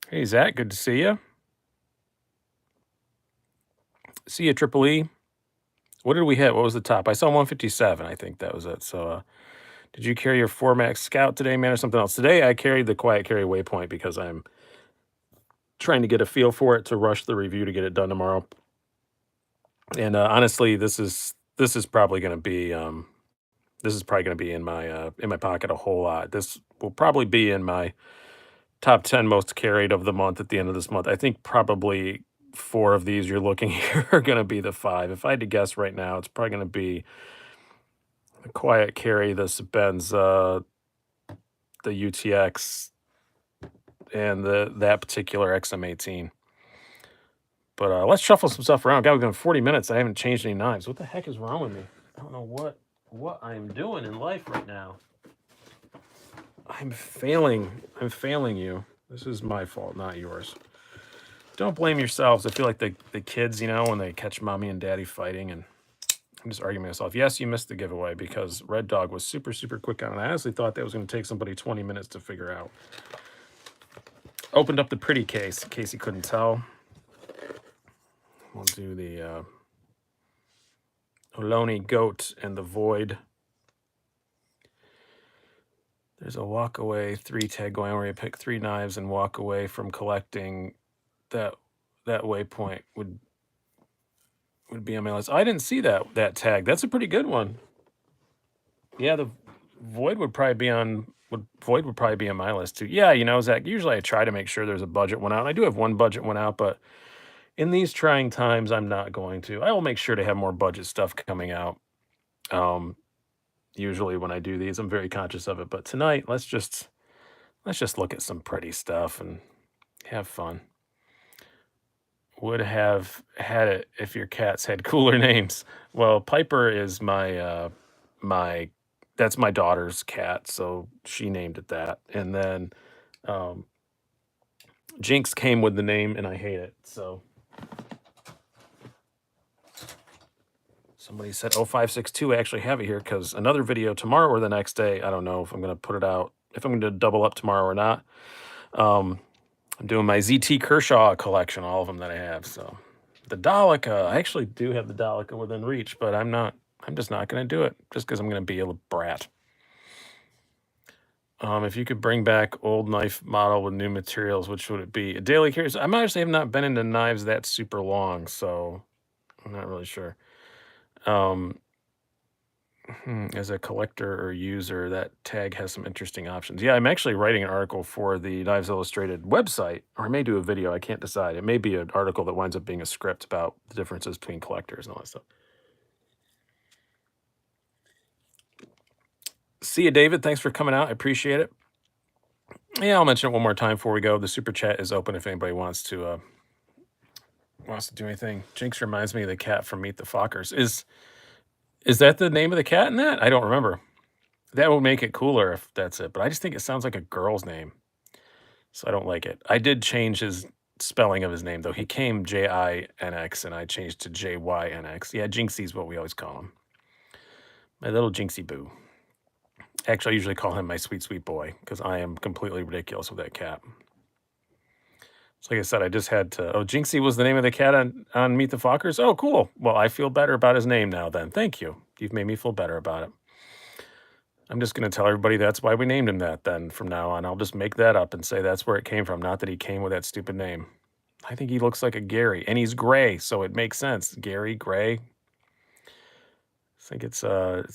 Hey, Zach, good to see you. See you, Triple E. What did we hit? What was the top? I saw 157. I think that was it. So, did you carry your 4MAX Scout today, man, or something else? Today, I carried the Quiet Carry Waypoint because I'm trying to get a feel for it to rush the review to get it done tomorrow. And honestly, this is probably going to be in my pocket a whole lot. This will probably be in my top 10 most carried of the month at the end of this month. I think probably 4 of these you're looking here are going to be the 5. If I had to guess right now, it's probably going to be the Quiet Carry, the Sebenza, the UTX, and that particular XM18. But let's shuffle some stuff around. God, we've been 40 minutes. I haven't changed any knives. What the heck is wrong with me? I don't know what I'm doing in life right now. I'm failing you. This is my fault, not yours. Don't blame yourselves. I feel like the kids, when they catch mommy and daddy fighting, and I'm just arguing myself. Yes, you missed the giveaway because Red Dog was super, super quick on it. I honestly thought that was going to take somebody 20 minutes to figure out. Opened up the pretty case in case you couldn't tell. We'll do the Ohlone Goat and the Void. There's a walk away 3 tag going where you pick 3 knives and walk away from collecting. That waypoint would be on my list. I didn't see that tag. That's a pretty good one. Yeah, the Void would probably be on my list too. Yeah, you know, Zach, usually I try to make sure there's a budget one out. I do have one budget one out, but in these trying times, I'm not going to. I will make sure to have more budget stuff coming out. Usually when I do these, I'm very conscious of it. But tonight, let's just look at some pretty stuff and have fun. Would have had it if your cats had cooler names. Well, Piper is my that's my daughter's cat, so she named it that. And then Jinx came with the name, and I hate it. So somebody said 0562. I actually have it here because another video tomorrow or the next day. I don't know if I'm going to put it out, if I'm going to double up tomorrow or not. I'm doing my ZT Kershaw collection, all of them that I have. So the Daleka, I actually do have the Daleka within reach, but I'm just not going to do it just because I'm going to be a brat. If you could bring back old knife model with new materials, which would it be? A daily curious. I'm actually have not been into knives that super long, so I'm not really sure. As a collector or user, that tag has some interesting options. Yeah, I'm actually writing an article for the Knives Illustrated website, or I may do a video. I can't decide. It may be an article that winds up being a script about the differences between collectors and all that stuff. See you, David. Thanks for coming out. I appreciate it. Yeah, I'll mention it one more time before we go. The super chat is open if anybody wants to do anything. Jinx reminds me of the cat from Meet the Fockers. Is that the name of the cat in that? I don't remember. That would make it cooler if that's it, but I just think it sounds like a girl's name, so I don't like it. I did change his spelling of his name, though. He came Jinx, and I changed to Jynx. Yeah, Jinxie is what we always call him. My little Jinxie boo. Actually, I usually call him my sweet, sweet boy, because I am completely ridiculous with that cat. So like I said, I just had to... Oh, Jinxie was the name of the cat on Meet the Fockers? Oh, cool. Well, I feel better about his name now then. Thank you. You've made me feel better about it. I'm just going to tell everybody that's why we named him that then from now on. I'll just make that up and say that's where it came from, not that he came with that stupid name. I think he looks like a Gary, and he's gray, so it makes sense. Gary, gray. I think it's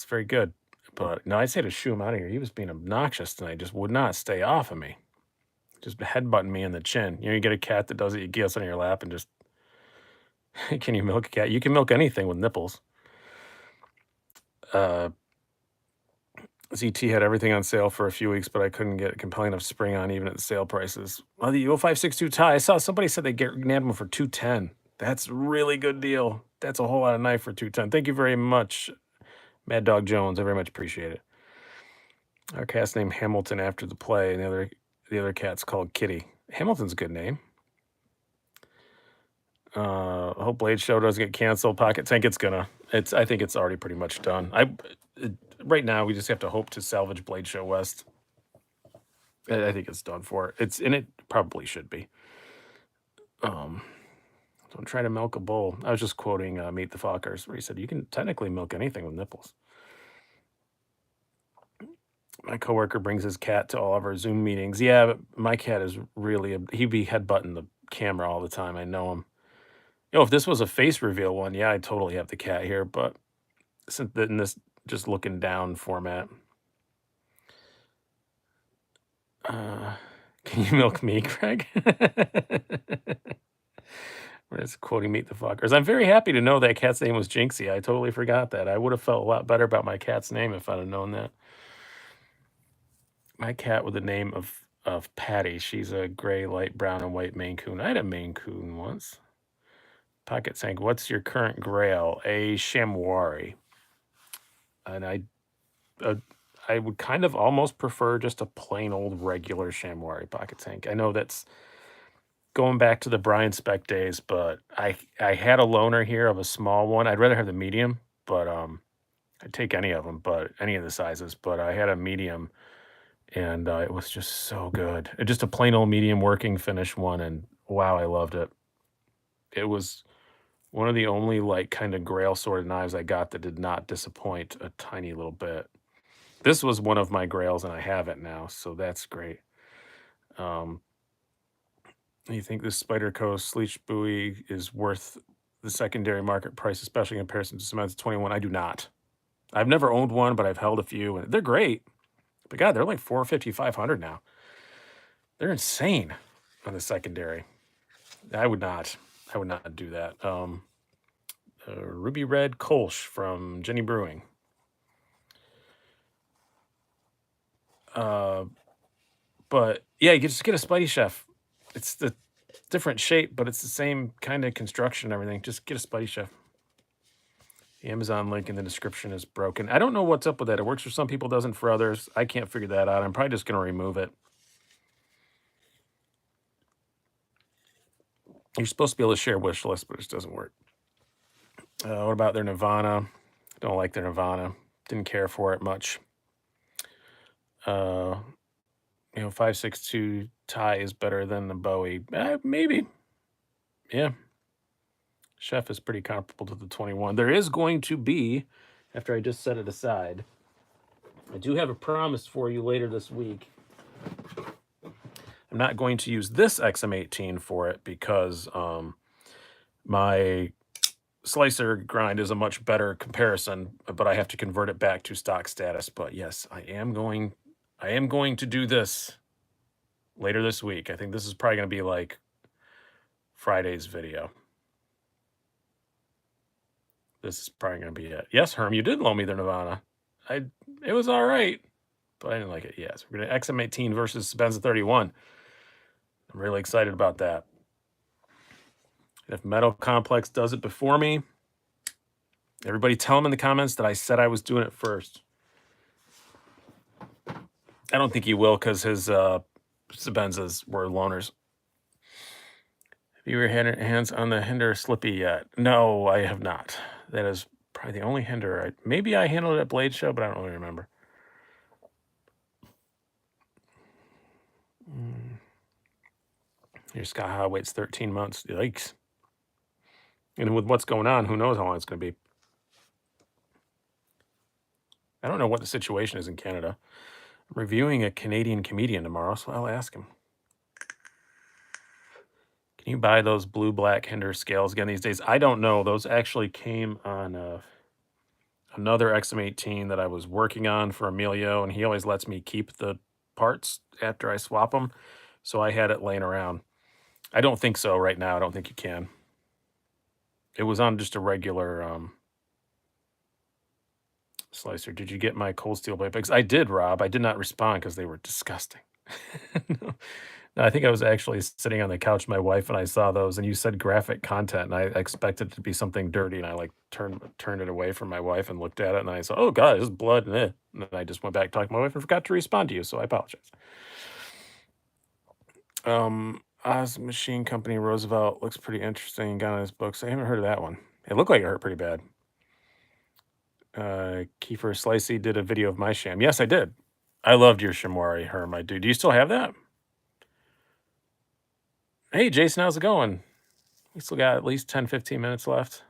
very good. But no, I'd say to shoo him out of here. He was being obnoxious tonight. Just would not stay off of me. Just headbutting me in the chin. You know, you get a cat that does it, you gets on your lap and just... Can you milk a cat? You can milk anything with nipples. ZT had everything on sale for a few weeks, but I couldn't get a compelling enough spring on even at the sale prices. Well, the 0562 tie, I saw somebody said they nabbed them for $210. That's a really good deal. That's a whole lot of knife for $210. Thank you very much, Mad Dog Jones. I very much appreciate it. Our cat's named Hamilton after the play, and the other cat's called Kitty. Hamilton's a good name. Hope Blade Show doesn't get canceled. Pocket Tank, it's gonna. I think it's already pretty much done. Right now, we just have to hope to salvage Blade Show West. I think it's done for. It probably should be. Don't try to milk a bull. I was just quoting Meet the Fockers, where he said you can technically milk anything with nipples. My coworker brings his cat to all of our Zoom meetings. Yeah, but my cat is really he'd be headbutting the camera all the time. I know him. You know, if this was a face reveal one, yeah, I'd totally have the cat here. But since in this just looking down format, can you milk me, Craig? We're just quoting Meet the Fockers. I'm very happy to know that cat's name was Jinxie. I totally forgot that. I would have felt a lot better about my cat's name if I'd have known that. My cat with the name of Patty. She's a gray, light brown, and white Maine Coon. I had a Maine Coon once. Pocket Sank, what's your current grail? A chamois. And I would kind of almost prefer just a plain old regular chamois, Pocket Tank. I know that's going back to the Brian Speck days, but I had a loaner here of a small one. I'd rather have the medium. but I'd take any of them, but any of the sizes. But I had a medium, and it was just so good. Just a plain old medium working finish one, and wow, I loved it. It was one of the only like kind of grail sort of knives I got that did not disappoint a tiny little bit. This was one of my grails, and I have it now, so that's great. Um, you think this Spider Coast Sleech buoy is worth the secondary market price, especially in comparison to Sebenza 21? I do not. I've never owned one, but I've held a few, and they're great. But God, they're like 450, 500 now. They're insane on the secondary. I would not. I would not do that. Ruby Red Kolsch from Jenny Brewing. But yeah, you just get a Spidey Chef. It's the different shape, but it's the same kind of construction and everything. Just get a Spidey Chef. The Amazon link in the description is broken. I don't know what's up with that. It works for some people, doesn't for others. I can't figure that out. I'm probably just going to remove it. You're supposed to be able to share wish list, but it just doesn't work. What about their Nirvana? Don't like their Nirvana. Didn't care for it much. 5.62 tie is better than the Bowie. Maybe. Yeah. Chef is pretty comparable to the 21. There is going to be, after I just set it aside, I do have a promise for you later this week. I'm not going to use this XM18 for it because my slicer grind is a much better comparison, but I have to convert it back to stock status. But yes, I am going to do this later this week. I think this is probably going to be like Friday's video. This is probably going to be it. Yes, Herm, you did loan me the Nirvana. It was all right, but I didn't like it. Yes, we're going to XM18 versus Sebenza 31. I'm really excited about that. If Metal Complex does it before me, everybody tell them in the comments that I said I was doing it first. I don't think he will because his Sebenzas were loaners. Have you ever had hands on the Hinder Slippy yet? No, I have not. That is probably the only Hinder. Maybe I handled it at Blade Show, but I don't really remember. Your Scott Howe waits 13 months. Yikes. And with what's going on, who knows how long it's going to be. I don't know what the situation is in Canada. I'm reviewing a Canadian comedian tomorrow, so I'll ask him. Can you buy those blue-black Hinder scales again these days? I don't know. Those actually came on another XM18 that I was working on for Emilio, and he always lets me keep the parts after I swap them. So I had it laying around. I don't think so right now. I don't think you can. It was on just a regular slicer. Did you get my cold steel blade picks? I did, Rob. I did not respond because they were disgusting. No, I think I was actually sitting on the couch with my wife and I saw those, and you said graphic content, and I expected it to be something dirty, and I like turned it away from my wife and looked at it, and I said, "Oh God, there's blood in it." And then I just went back talking to my wife and forgot to respond to you, so I apologize. Oz Machine Company Roosevelt looks pretty interesting. Got on his books. I haven't heard of that one. It looked like it hurt pretty bad. Kiefer Slicey did a video of my sham. Yes, I did. I loved your Shamwari, Herm. I do. Do you still have that? Hey, Jason, how's it going? We still got at least 10, 15 minutes left.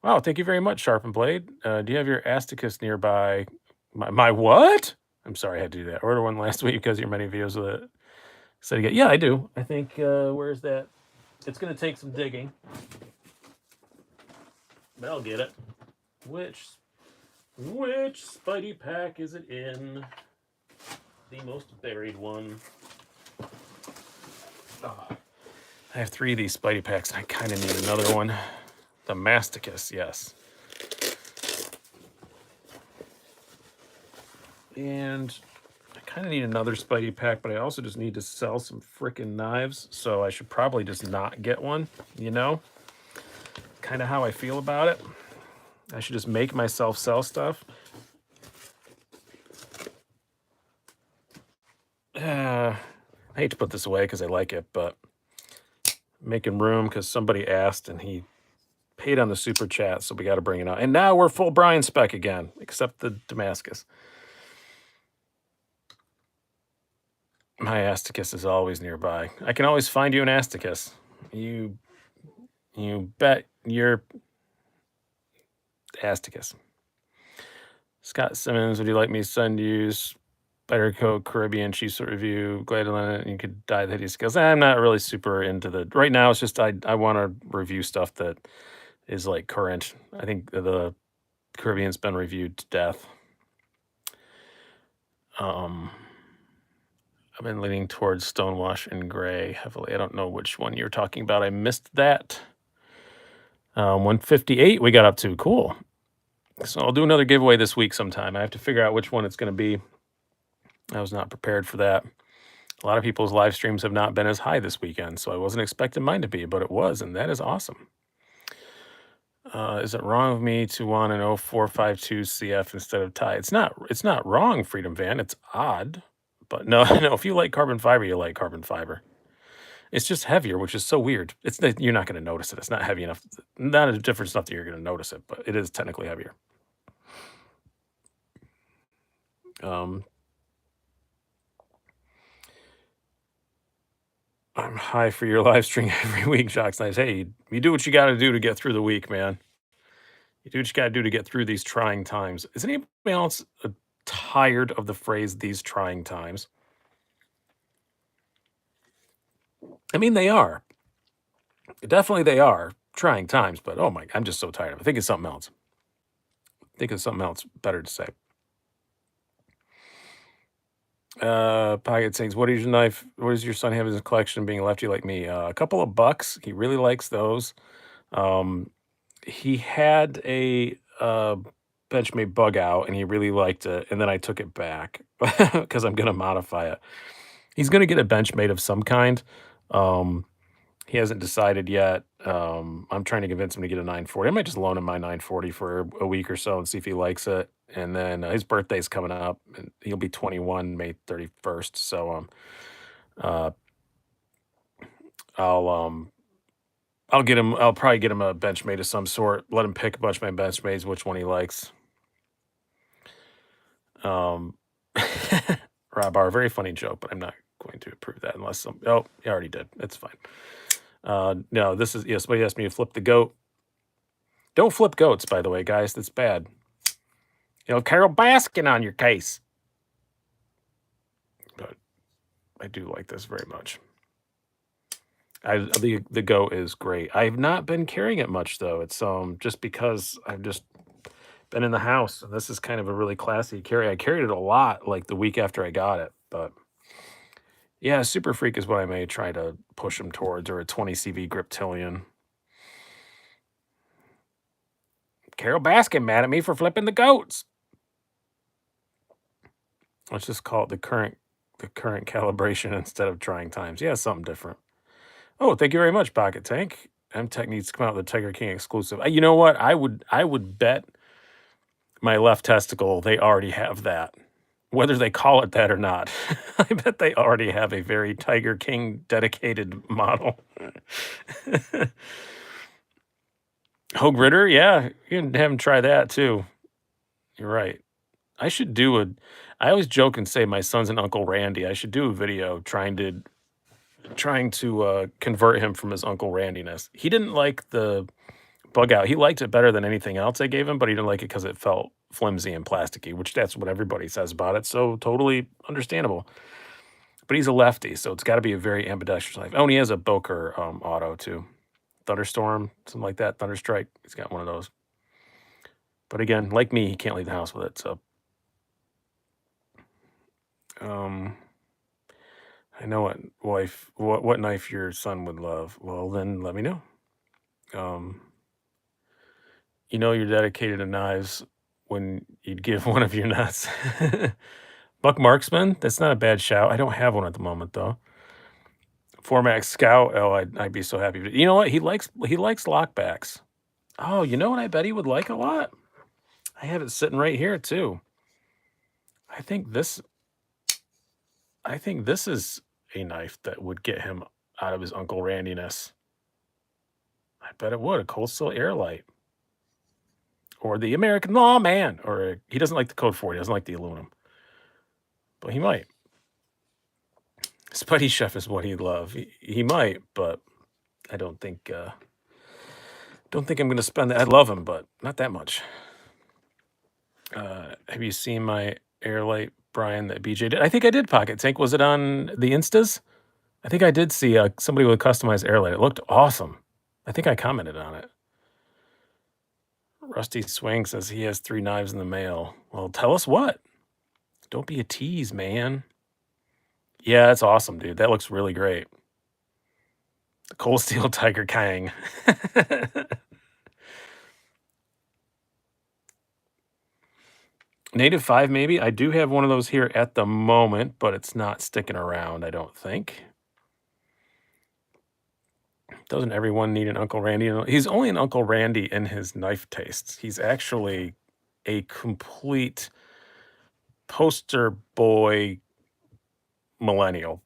Wow, thank you very much, Sharp and Blade. Do you have your Asticus nearby? My what? I'm sorry I had to do that. I ordered one last week because your many videos with it. Said again. Yeah, I do. I think, where's that? It's going to take some digging. But I'll get it. Which Spidey pack is it in? The most buried one. Oh, I have 3 of these Spidey packs, and I kind of need another one. The Masticus, yes. And I kind of need another Spidey pack, but I also just need to sell some frickin' knives, so I should probably just not get one, you know? Kind of how I feel about it. I should just make myself sell stuff. I hate to put this away because I like it, but making room because somebody asked and he paid on the super chat, so we got to bring it out. And now we're full Brian spec again, except the Damascus. My Asticus is always nearby. I can always find you an Asticus. You bet your Asticus. Scott Simmons, would you like me to send you Spider Coat Caribbean Chiefs review? Glad to learn it. You could die the hideous skills. I'm not really super into the right now. It's just I want to review stuff that is like current. I think the Caribbean's been reviewed to death. I've been leaning towards Stonewash and Gray heavily. I don't know which one you're talking about. I missed that. 158 we got up to. Cool. So I'll do another giveaway this week sometime. I have to figure out which one it's going to be. I was not prepared for that. A lot of people's live streams have not been as high this weekend, so I wasn't expecting mine to be, but it was, and that is awesome. Is it wrong of me to want an 0452 CF instead of tie? It's not wrong, Freedom Van. It's odd, but no, no. If you like carbon fiber, you like carbon fiber. It's just heavier, which is so weird. You're not going to notice it. It's not heavy enough, not a different stuff that you're going to notice it, but it is technically heavier. I'm high for your live stream every week, Jocks Nice. Hey, you do what you got to do to get through the week, man. You do what you got to do to get through these trying times. Is anybody else tired of the phrase "these trying times"? I mean, they are. Definitely they are trying times, but oh my, I'm just so tired of it. Think of something else. Think of something else better to say. Pocket Sings, what is your knife? What does your son have in his collection being a lefty like me? A couple of bucks. He really likes those. He had a Benchmade bug out and he really liked it. And then I took it back because I'm going to modify it. He's going to get a Benchmade of some kind. He hasn't decided yet. I'm trying to convince him to get a 940. I might just loan him my 940 for a week or so and see if he likes it. And then his birthday's coming up, and he'll be 21 May 31st. So I'll get him. I'll probably get him a Benchmade of some sort. Let him pick a bunch of my Benchmades, which one he likes. Rob R, very funny joke, but I'm not going to approve that unless some. Oh, he already did. It's fine. No, this is somebody asked me to flip the goat. Don't flip goats, by the way, guys. That's bad. Carol Baskin on your case. But I do like this very much. The goat is great. I've not been carrying it much though. It's just because I've just been in the house, and this is kind of a really classy carry. I carried it a lot like the week after I got it, but yeah, Super Freak is what I may try to push him towards, or a 20 CV Griptilian. Carol Baskin mad at me for flipping the goats. Let's just call it the current calibration instead of trying times. Yeah, something different. Oh, thank you very much, Pocket Tank. M-Tech needs to come out with the Tiger King exclusive. You know what? I would bet my left testicle they already have that. Whether they call it that or not. I bet they already have a very Tiger King dedicated model. Hogue Ritter, yeah, you can have him try that too. You're right. I should do I always joke and say my son's an Uncle Randy. I should do a video trying to convert him from his Uncle Randiness. He didn't like the bug out. He liked it better than anything else I gave him, but he didn't like it because it felt flimsy and plasticky, which that's what everybody says about it. So totally understandable. But he's a lefty, so it's got to be a very ambidextrous knife. Oh, and he has a Boker auto too. Thunderstorm, something like that. Thunderstrike. He's got one of those. But again, like me, he can't leave the house with it. So, I know what knife your son would love. Well, then let me know. You're dedicated to knives when you'd give one of your nuts. Buck Marksman, that's not a bad shout. I don't have one at the moment though. Formax Scout, oh, I'd be so happy. You know what? He likes lockbacks. Oh, you know what I bet he would like a lot? I have it sitting right here too. I think this is a knife that would get him out of his Uncle Randiness. I bet it would. A cold steel airlight. Or the American Lawman. Or he doesn't like the Code 4. He doesn't like the aluminum. But he might. Spuddy Chef is what he'd love. He might, but I don't think I'm going to spend that. I love him, but not that much. Have you seen my airlight, Brian, that BJ did? I think I did, Pocket Tank. Was it on the Instas? I think I did see somebody with a customized airlight. It looked awesome. I think I commented on it. Rusty Swing says he has 3 knives in the mail. Well, tell us what. Don't be a tease, man. Yeah, that's awesome, dude. That looks really great. The Cold Steel Tiger Kang. Native 5, maybe. I do have one of those here at the moment, but it's not sticking around, I don't think. Doesn't everyone need an Uncle Randy? He's only an Uncle Randy in his knife tastes. He's actually a complete poster boy millennial,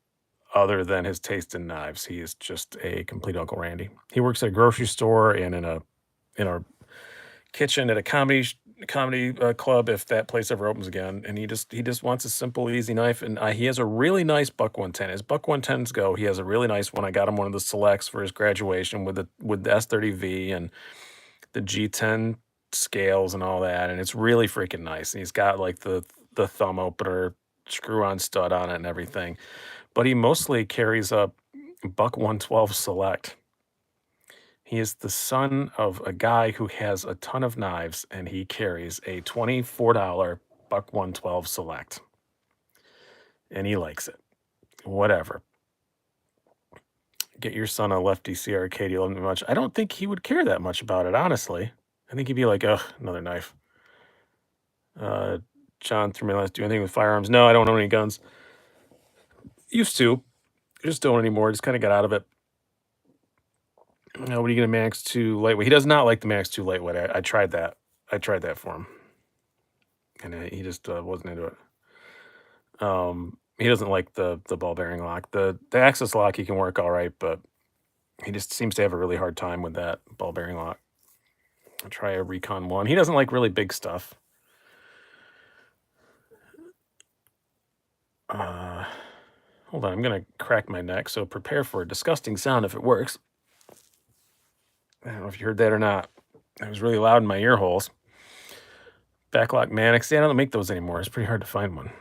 other than his taste in knives. He is just a complete Uncle Randy. He works at a grocery store and in a kitchen at a comedy club if that place ever opens again. And he just wants a simple, easy knife. And he has a really nice Buck 110. As Buck 110s go, he has a really nice one. I got him one of the selects for his graduation with the S30V and the G10 scales and all that. And it's really freaking nice. And he's got like the thumb opener screw-on stud on it and everything. But he mostly carries a Buck 112 Select. He is the son of a guy who has a ton of knives, and he carries a $24 Buck 112 Select. And he likes it. Whatever. Get your son a Lefty CRK. Do you love him much? I don't think he would care that much about it, honestly. I think he'd be like, ugh, another knife. John threw me last. Do anything with firearms? No, I don't own any guns. Used to. Just don't anymore. Just kind of got out of it. What are you going to Max 2 lightweight? He does not like the Max 2 lightweight. I tried that. I tried that for him. And he just wasn't into it. He doesn't like the ball bearing lock. The access lock he can work all right, but he just seems to have a really hard time with that ball bearing lock. I'll try a Recon 1. He doesn't like really big stuff. Hold on, I'm going to crack my neck, so prepare for a disgusting sound if it works. I don't know if you heard that or not. It was really loud in my ear holes. Backlock Mannix. Yeah, I don't make those anymore. It's pretty hard to find one.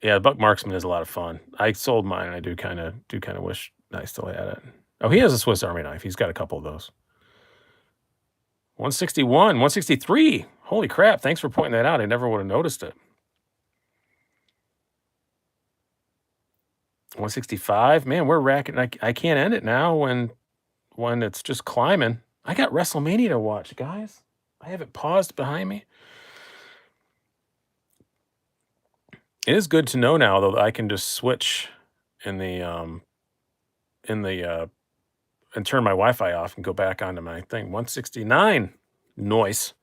Yeah, Buck Marksman is a lot of fun. I sold mine, and I do kind of wish I still had it. Oh, he has a Swiss Army knife. He's got a couple of those. 161, 163. Holy crap! Thanks for pointing that out. I never would have noticed it. 165. Man, we're racking. I can't end it now when it's just climbing. I got WrestleMania to watch, guys. I have it paused behind me. It is good to know now, though, that I can just switch and turn my Wi-Fi off and go back onto my thing. 169. Noise.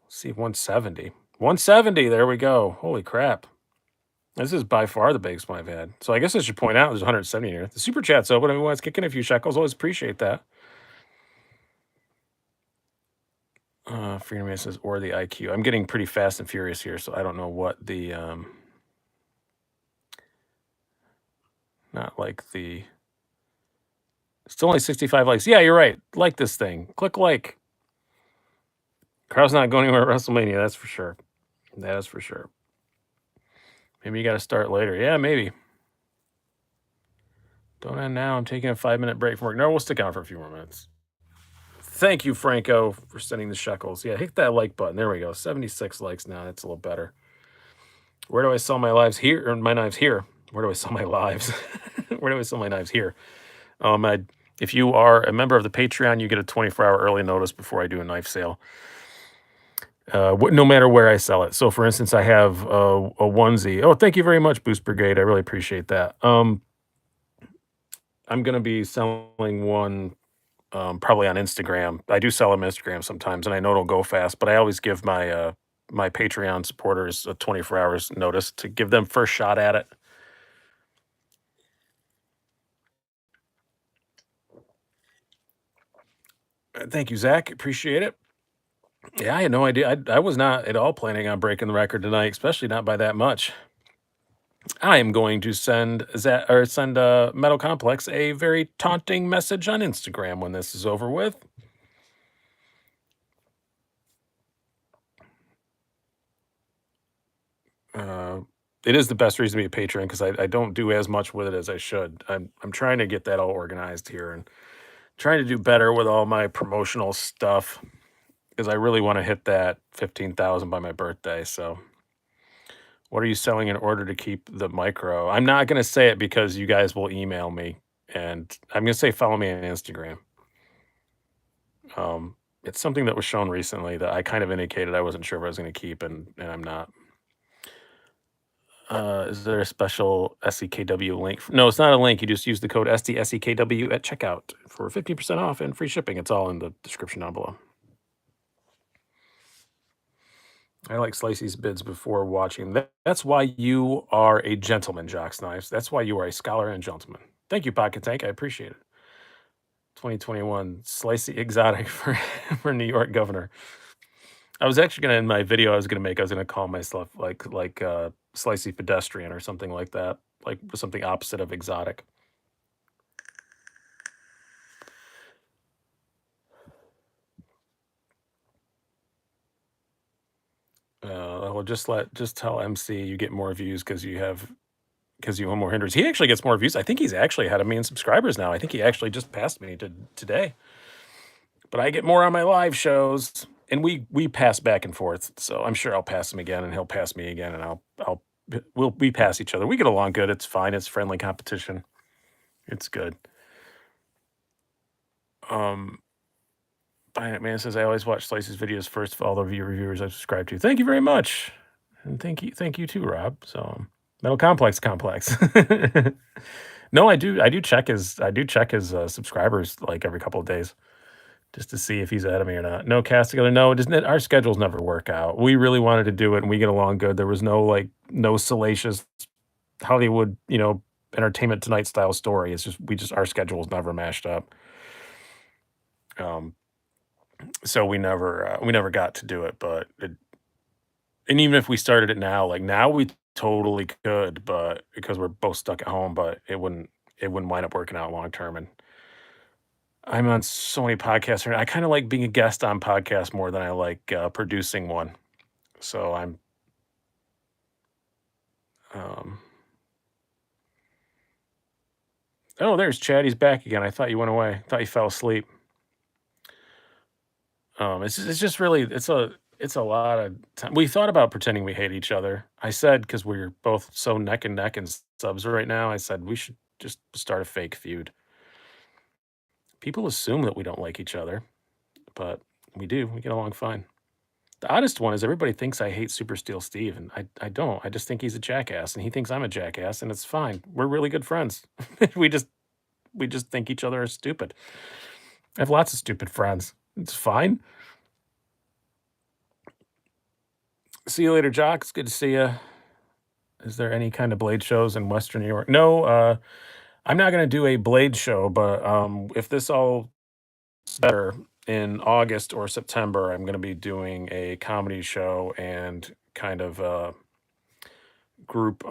Let's see, 170. 170. There we go. Holy crap. This is by far the biggest one I've had. So I guess I should point out there's 170 here. The super chat's open. Everyone's kicking a few shekels. Always appreciate that. Freedom Man says, or the IQ. I'm getting pretty fast and furious here, so I don't know what the not like the. Still only 65 likes. Yeah, you're right. Like this thing. Click like. Carl's not going anywhere at WrestleMania. That's for sure. That is for sure. Maybe you got to start later. Yeah, maybe. Don't end now. I'm taking a 5-minute break from work. No, we'll stick out for a few more minutes. Thank you, Franco, for sending the shekels. Yeah, hit that like button. There we go. 76 likes now. That's a little better. Where do I sell my lives here? Or my knives here? Where do I sell my lives? Where do I sell my knives here? If you are a member of the Patreon, you get a 24-hour early notice before I do a knife sale. No matter where I sell it. So, for instance, I have a onesie. Oh, thank you very much, Boost Brigade. I really appreciate that. I'm going to be selling one probably on Instagram. I do sell them on Instagram sometimes, and I know it'll go fast, but I always give my my Patreon supporters a 24 hours notice to give them first shot at it. Thank you, Zach. Appreciate it. Yeah, I had no idea. I was not at all planning on breaking the record tonight, especially not by that much. I am going to send Metal Complex a very taunting message on Instagram when this is over with. Uh, it is the best reason to be a patron because I don't do as much with it as I should. I'm trying to get that all organized here and trying to do better with all my promotional stuff because I really want to hit that 15,000 by my birthday. So, what are you selling in order to keep the micro? I'm not going to say it because you guys will email me, and I'm going to say follow me on Instagram. It's something that was shown recently that I kind of indicated I wasn't sure if I was going to keep, and I'm not. Is there a special SEKW link? No, it's not a link. You just use the code SDSEKW at checkout for 50% off and free shipping. It's all in the description down below. I like Slicey's bids before watching. That's why you are a gentleman, Jocks Knives. That's why you are a scholar and gentleman. Thank you, Pocket Tank. I appreciate it. 2021 Slicey Exotic for New York governor. I was actually gonna in my video I was gonna call myself like Slicey pedestrian or something like that, like something opposite of exotic. Well, just tell MC you get more views because you own more hinders. He actually gets more views. I think he's actually ahead of me in subscribers now. I think he actually just passed me today. But I get more on my live shows, and we pass back and forth. So I'm sure I'll pass him again, and he'll pass me again, and we pass each other. We get along good. It's fine. It's friendly competition. It's good. Um, Bynett Man says I always watch Slice's videos first for all the reviewers I subscribe to. Thank you very much, and thank you too, Rob. So Metal Complex. No, I do check his subscribers like every couple of days just to see if he's ahead of me or not. No cast together. No, it doesn't. Our schedules never work out. We really wanted to do it, and we get along good. There was no salacious Hollywood, Entertainment Tonight style story. It's just our schedules never mashed up. Um, so we never got to do it. And even if we started it now, like now we totally could, but because we're both stuck at home, but it wouldn't wind up working out long term. And I'm on so many podcasts. I kind of like being a guest on podcasts more than I like producing one. So I'm. Um, oh, there's Chad. He's back again. I thought you went away. I thought you fell asleep. It's just really it's a lot of time. We thought about pretending we hate each other. I said because we're both so neck and neck in subs right now. I said we should just start a fake feud. People assume that we don't like each other, but we do. We get along fine. The oddest one is everybody thinks I hate Super Steel Steve, and I don't. I just think he's a jackass, and he thinks I'm a jackass, and it's fine. We're really good friends. we just we just think each other are stupid. I have lots of stupid friends. It's fine. See you later, Jock. It's good to see you. Is there any kind of blade shows in Western New York? No, I'm not gonna do a blade show, but if this all better in August or September, I'm gonna be doing a comedy show and kind of group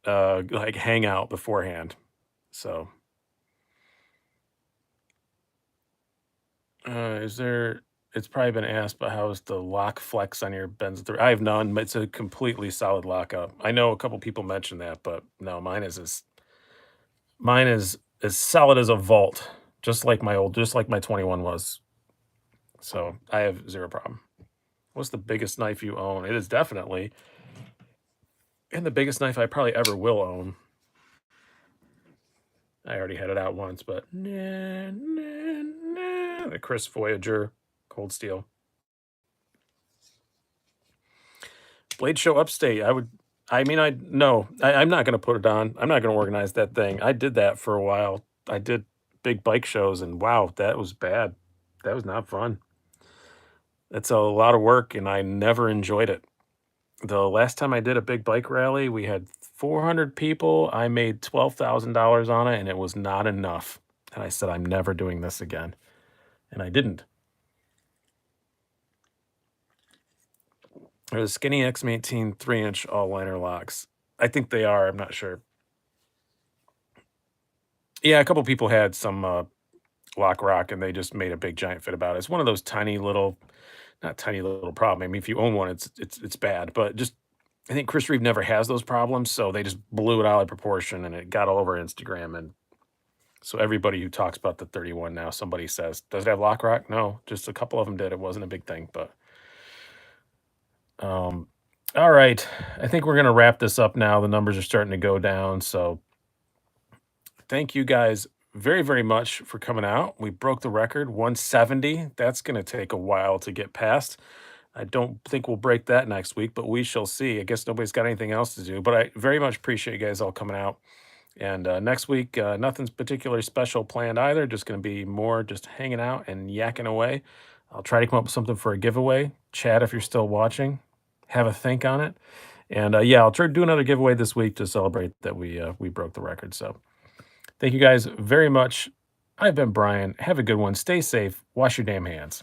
like hangout beforehand. So is there it's probably been asked, but how is the lock flex on your Benz 3? I have none, but it's a completely solid lockup. I know a couple people mentioned that, but no, mine is as solid as a vault, just like my 21 was. So I have zero problem. What's the biggest knife you own? It is definitely, and the biggest knife I probably ever will own. I already had it out once, but the Chris Voyager Cold Steel. Blade Show Upstate. I'm not going to put it on. I'm not going to organize that thing. I did that for a while. I did big bike shows, and wow, that was bad. That was not fun. That's a lot of work, and I never enjoyed it. The last time I did a big bike rally, we had 400 people. I made $12,000 on it, and it was not enough. And I said, I'm never doing this again. And I didn't. Are the Skinny X18 3-inch all liner locks? I think they are. I'm not sure. Yeah, a couple people had some lock rock and they just made a big giant fit about it. It's one of those tiny little, not tiny little problem. I mean, if you own one, it's bad. But just I think Chris Reeve never has those problems, so they just blew it out of proportion and it got all over Instagram. And so everybody who talks about the 31 now, somebody says, "Does it have lock rock?" No, just a couple of them did. It wasn't a big thing, but all right. I think we're gonna wrap this up now. The numbers are starting to go down. So thank you guys very, very much for coming out. We broke the record, 170. That's gonna take a while to get past. I don't think we'll break that next week, but we shall see. I guess nobody's got anything else to do. But I very much appreciate you guys all coming out. And next week, nothing's particularly special planned either. Just going to be more just hanging out and yakking away. I'll try to come up with something for a giveaway. Chat if you're still watching. Have a think on it. And yeah, I'll try to do another giveaway this week to celebrate that we broke the record. So thank you guys very much. I've been Brian. Have a good one. Stay safe. Wash your damn hands.